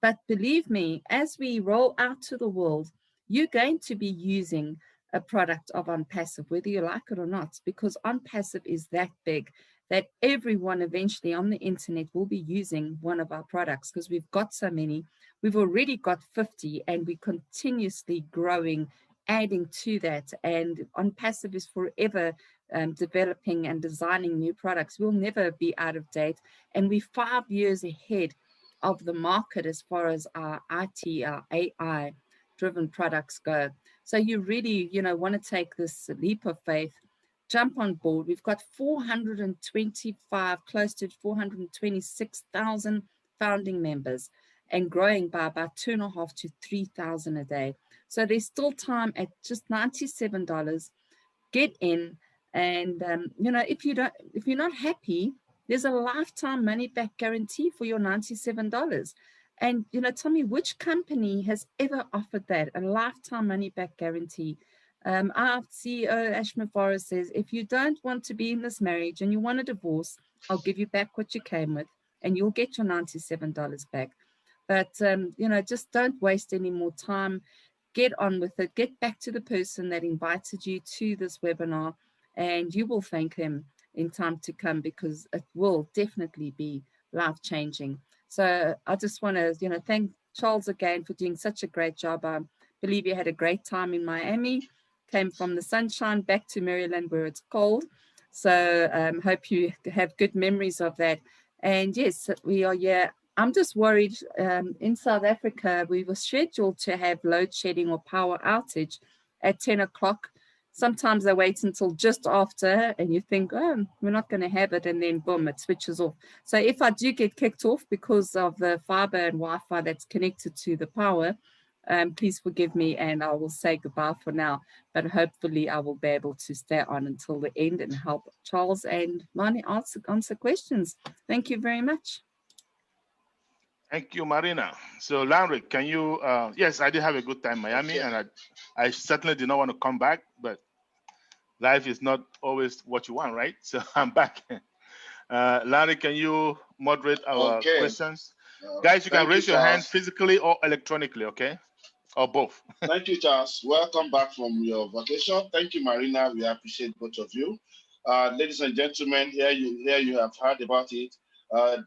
Speaker 3: But believe me, as we roll out to the world, you're going to be using a product of Onpassive, whether you like it or not, because Onpassive is that big. that everyone eventually on the internet will be using one of our products because we've got so many. We've already got 50 and we're continuously growing, adding to that. And Onpassive is forever developing and designing new products. We'll never be out of date. And we're 5 years ahead of the market as far as our IT, our AI driven products go. So you really, want to take this leap of faith, jump on board. We've got 425, close to 426,000 founding members and growing by about 2,500 to 3,000 a day. So there's still time at just $97. Get in, and if you're not happy, there's a lifetime money back guarantee for your $97. And tell me, which company has ever offered that, a lifetime money back guarantee? Our CEO Ashma Forrest says, if you don't want to be in this marriage and you want a divorce, I'll give you back what you came with, and you'll get your $97 back. But just don't waste any more time. Get on with it. Get back to the person that invited you to this webinar, and you will thank him in time to come, because it will definitely be life-changing. So I just want to, thank Charles again for doing such a great job. I believe you had a great time in Miami, came from the sunshine back to Maryland where it's cold. So hope you have good memories of that. And yes, we are here. I'm just worried in South Africa, we were scheduled to have load shedding or power outage at 10 o'clock. Sometimes they wait until just after and you think, oh, we're not going to have it. And then boom, it switches off. So if I do get kicked off because of the fiber and Wi-Fi that's connected to the power, please forgive me and I will say goodbye for now. But hopefully I will be able to stay on until the end and help Charles and Mani answer questions. Thank you very much.
Speaker 2: Thank you, Marina. So, Larry, can you? Yes, I did have a good time in Miami, and I certainly did not want to come back, but life is not always what you want, right? So I'm back. Larry, can you moderate our questions? Guys, you can raise your hand physically or electronically, okay? Or both.
Speaker 1: Thank you, Charles. Welcome back from your vacation. Thank you, Marina. We appreciate both of you. Ladies and gentlemen, here you have heard about it.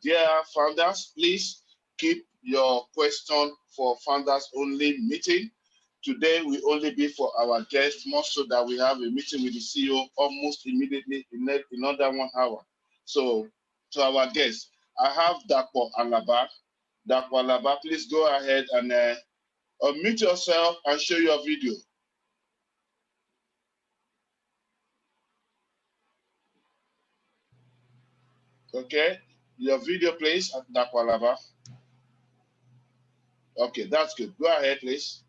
Speaker 1: Dear founders, please keep your question for founders only meeting. Today will only be for our guests, more so that we have a meeting with the CEO almost immediately in under 1 hour. So to our guests, I have Dapo Alaba. Dapo Alaba, please go ahead and unmute yourself and show your video. Okay, your video, please, Dapo Alaba. Okay, that's good. Go ahead, please.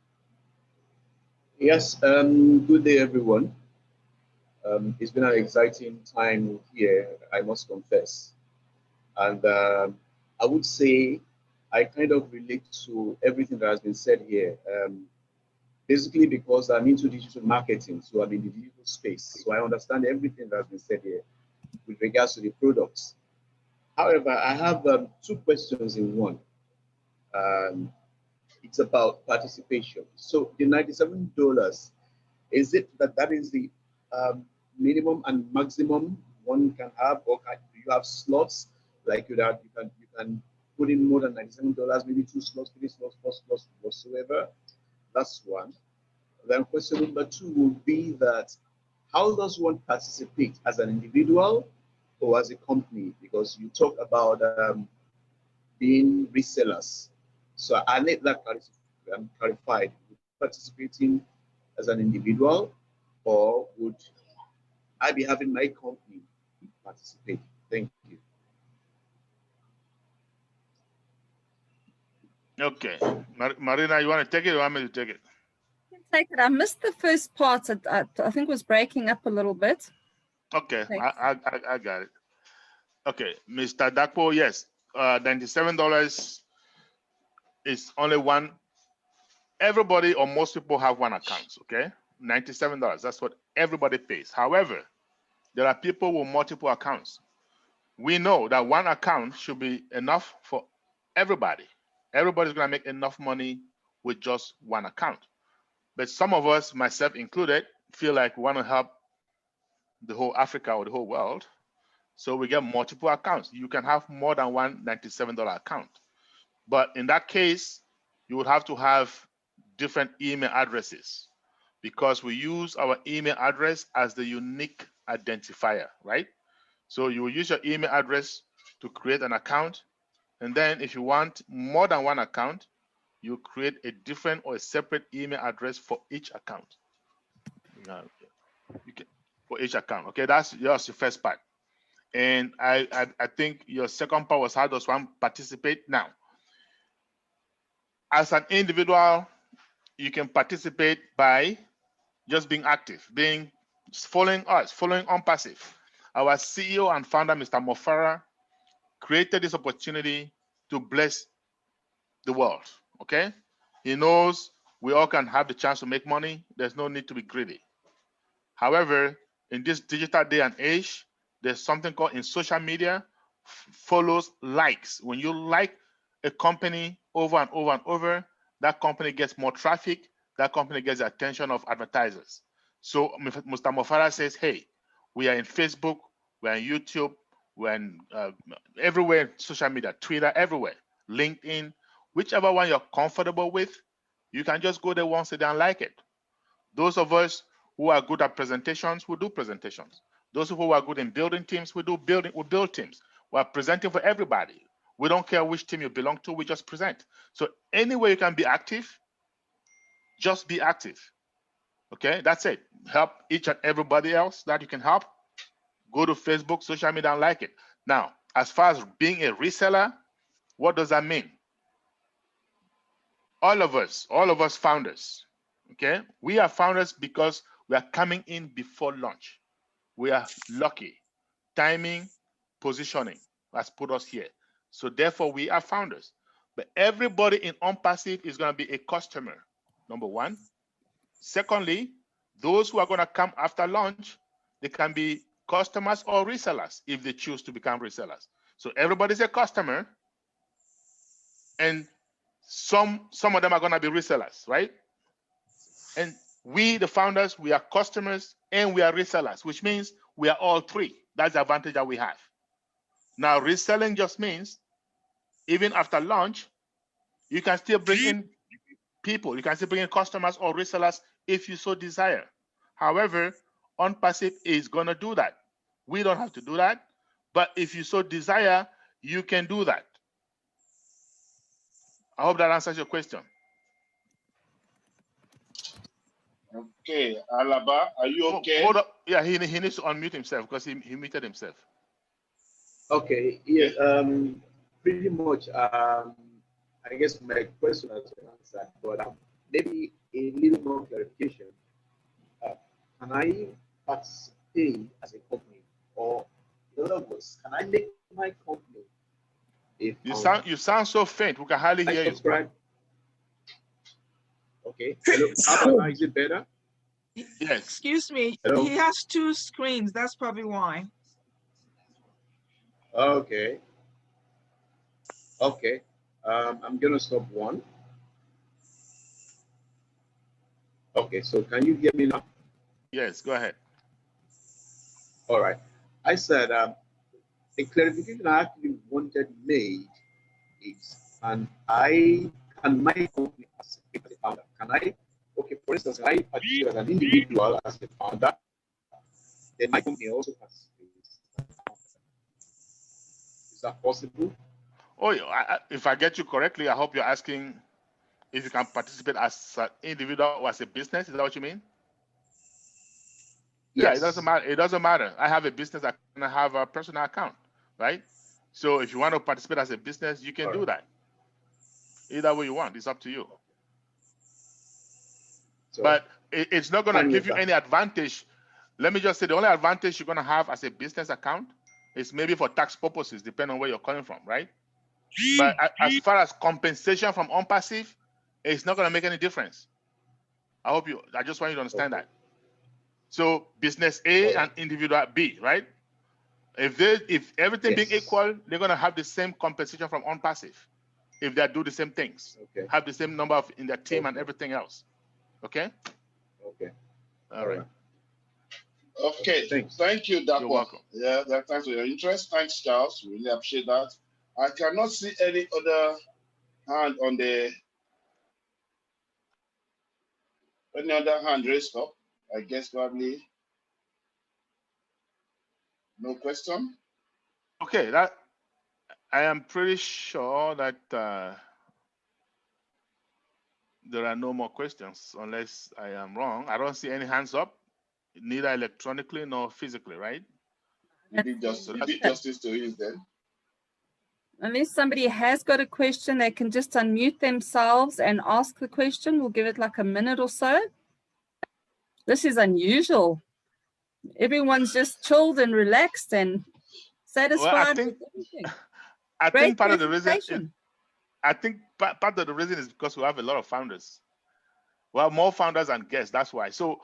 Speaker 4: Yes, good day, everyone. It's been an exciting time here, I must confess. And I would say I kind of relate to everything that has been said here. Basically because I'm into digital marketing, so I'm in the digital space. So I understand everything that has been said here with regards to the products. However, I have 2 questions in one. It's about participation. So the $97, is it that is the minimum and maximum one can have, or do you have slots like you can put in more than $97, maybe 2 slots, 3 slots, 4 slots, whatsoever? That's one. Then question number 2 would be that how does one participate, as an individual or as a company? Because you talk about being resellers. So I need that clarified. Participating as an individual, or would I be having my company participate? Thank you.
Speaker 2: Okay, Marina, you want to take it or want me to take it?
Speaker 3: Take it. I missed the first part. I think it was breaking up a little bit.
Speaker 2: Okay, I got it. Okay, Mr. Dakpo, yes, $97 is only one. Everybody or most people have one account, okay? $97, that's what everybody pays. However, there are people with multiple accounts. We know that one account should be enough for everybody. Everybody's gonna make enough money with just one account. But some of us, myself included, feel like we want to help the whole Africa or the whole world. So we get multiple accounts. You can have more than one $97 account. But in that case, you would have to have different email addresses because we use our email address as the unique identifier, right? So you will use your email address to create an account. And then if you want more than one account, you create a different or a separate email address for each account. You can, for each account. Okay, that's your first part. And I think your second part was how does one participate? Now, as an individual, you can participate by just being active, following us, following Onpassive. Our CEO and founder, Mr. Mofara, created this opportunity to bless the world. Okay, he knows we all can have the chance to make money. There's no need to be greedy. However, in this digital day and age, there's something called in social media, follows, likes. When you like a company over and over and over, that company gets more traffic, that company gets the attention of advertisers. So Mr. Mofara says, hey, we are in Facebook, we're in YouTube, we're in everywhere, social media, Twitter, everywhere, LinkedIn, whichever one you're comfortable with, you can just go there once a day and like it. Those of us who are good at presentations, we do presentations. Those who are good in building teams, we build teams. We're presenting for everybody. We don't care which team you belong to, we just present. So anywhere you can be active, just be active. Okay, that's it. Help each and everybody else that you can help. Go to Facebook, social media, and like it. Now, as far as being a reseller, what does that mean? All of us founders, okay? We are founders because we are coming in before launch. We are lucky. Timing, positioning has put us here. So therefore, we are founders. But everybody in Onpassive is going to be a customer, number one. Secondly, those who are going to come after launch, they can be customers or resellers if they choose to become resellers. So everybody's a customer, and some of them are going to be resellers, right? And we, the founders, we are customers and we are resellers, which means we are all three. That's the advantage that we have. Now, reselling just means even after launch, you can still bring in people. You can still bring in customers or resellers if you so desire. However, Onpassive is going to do that. We don't have to do that. But if you so desire, you can do that. I hope that answers your question.
Speaker 1: Okay, Alaba, are you okay?
Speaker 2: Hold up. Yeah, he needs to unmute himself because he muted himself.
Speaker 4: Okay, yes, pretty much. I guess my question has been answered, but maybe a little more clarification. Can I participate as a company, or in other words, can I make my company? If
Speaker 2: you sound so faint. We can hardly hear you.
Speaker 4: Okay. Hello. How about now? Is it better?
Speaker 2: Yes.
Speaker 5: Excuse me.
Speaker 4: Hello?
Speaker 5: He has two screens. That's probably why.
Speaker 4: Okay. Okay. I'm gonna stop one. Okay. So can you hear me now?
Speaker 2: Yes. Go ahead.
Speaker 4: All right. I said a clarification I actually wanted made is, and my company as a founder, can I? Okay, for instance, can I participate as an individual as a founder? Then my company also participates. Is that possible?
Speaker 2: Oh, if I get you correctly, I hope you're asking if you can participate as an individual or as a business. Is that what you mean?
Speaker 4: Yes.
Speaker 2: Yeah, it doesn't matter. It doesn't matter. I have a business account and I have a personal account, right? So if you want to participate as a business, you can do that. Either way you want, it's up to you. So, but it's not going to give you any advantage. Let me just say the only advantage you're going to have as a business account is maybe for tax purposes, depending on where you're coming from, right? But as far as compensation from Onpassive, it's not going to make any difference. I just want you to understand that. So business A and individual B, right? If everything being equal, they're going to have the same compensation from Onpassive. If they do the same things, have the same number in their team and everything else. Okay?
Speaker 4: Okay.
Speaker 2: All right.
Speaker 1: Okay,
Speaker 4: Thanks.
Speaker 1: thank you, Dapo.
Speaker 2: You're welcome.
Speaker 1: Yeah, thanks for your interest. Thanks, Charles. Really appreciate that. I cannot see any other hand on any other hand raised up. I guess probably no question.
Speaker 2: Okay, that I am pretty sure that there are no more questions, unless I am wrong. I don't see any hands up, neither electronically nor physically, right?
Speaker 1: You did justice to his then.
Speaker 3: Unless somebody has got a question, they can just unmute themselves and ask the question. We'll give it like a minute or so. This is unusual. Everyone's just chilled and relaxed and satisfied with everything.
Speaker 2: I
Speaker 3: Great
Speaker 2: think part of the reason
Speaker 3: presentation.
Speaker 2: part of the reason is because we have a lot of founders. We have more founders and guests. That's why. So,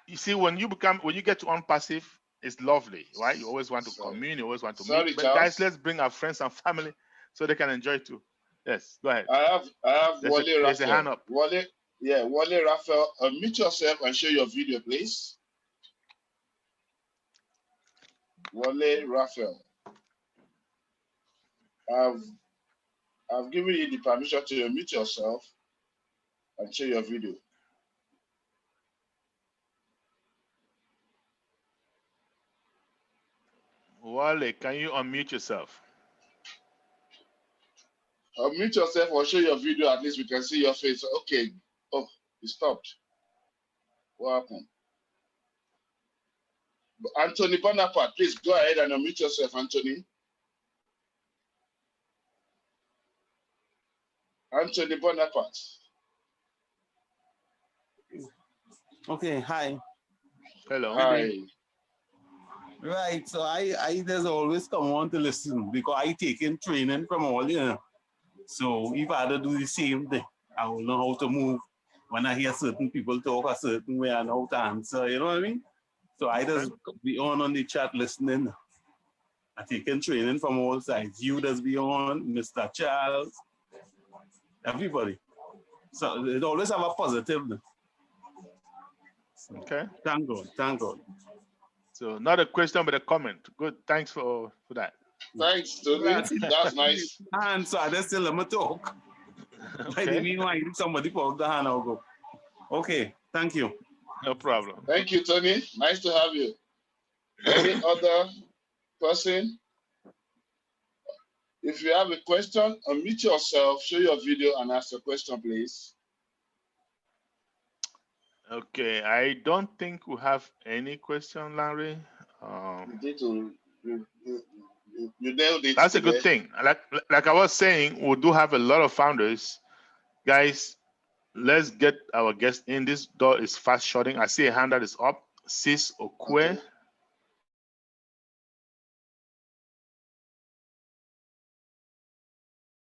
Speaker 2: you see, when you get to Onpassive, it's lovely, right? You always want to commune. You always want to meet. But
Speaker 1: Charles.
Speaker 2: guys, let's bring our friends and family so they can enjoy too. Yes, go ahead.
Speaker 1: I have Wale
Speaker 2: There's a hand
Speaker 1: Raphael.
Speaker 2: up.
Speaker 1: Wale Raphael. Unmute yourself and share your video, please. Wale Raphael. I've given you the permission to unmute yourself and share your video.
Speaker 2: Wale, can you unmute yourself?
Speaker 1: Unmute yourself or show your video. At least we can see your face. Okay. Oh, it stopped. What happened? Anthony Bonaparte, please go ahead and unmute yourself, Anthony. Anthony Bonaparte.
Speaker 6: Okay, hi.
Speaker 2: Hello.
Speaker 1: Hi.
Speaker 6: Right, so I just always come on to listen because I take in training from all, you know. So if I do the same thing, I will know how to move when I hear certain people talk a certain way and how to answer, you know what I mean? So I just be on the chat listening. I take in training from all sides. You just be on, Mr. Charles, everybody. So it always have a positive. So,
Speaker 2: Okay.
Speaker 6: thank God, thank God.
Speaker 2: So not a question, but a comment. Good. Thanks for that.
Speaker 1: Thanks, Tony. That's nice.
Speaker 6: And so I just still let me talk. By the meanwhile, somebody put the hand, I'll go. Okay, thank you.
Speaker 2: No problem.
Speaker 1: Thank you, Tony. Nice to have you. Any other person? If you have a question, unmute yourself, show your video, and ask your question, please.
Speaker 2: Okay, I don't think we have any question, Larry.
Speaker 1: You nailed it.
Speaker 2: That's a good thing. Like I was saying, we do have a lot of founders. Guys, let's get our guest in. This door is fast shutting. I see a hand that is up. Sis Okwe.
Speaker 1: Okay.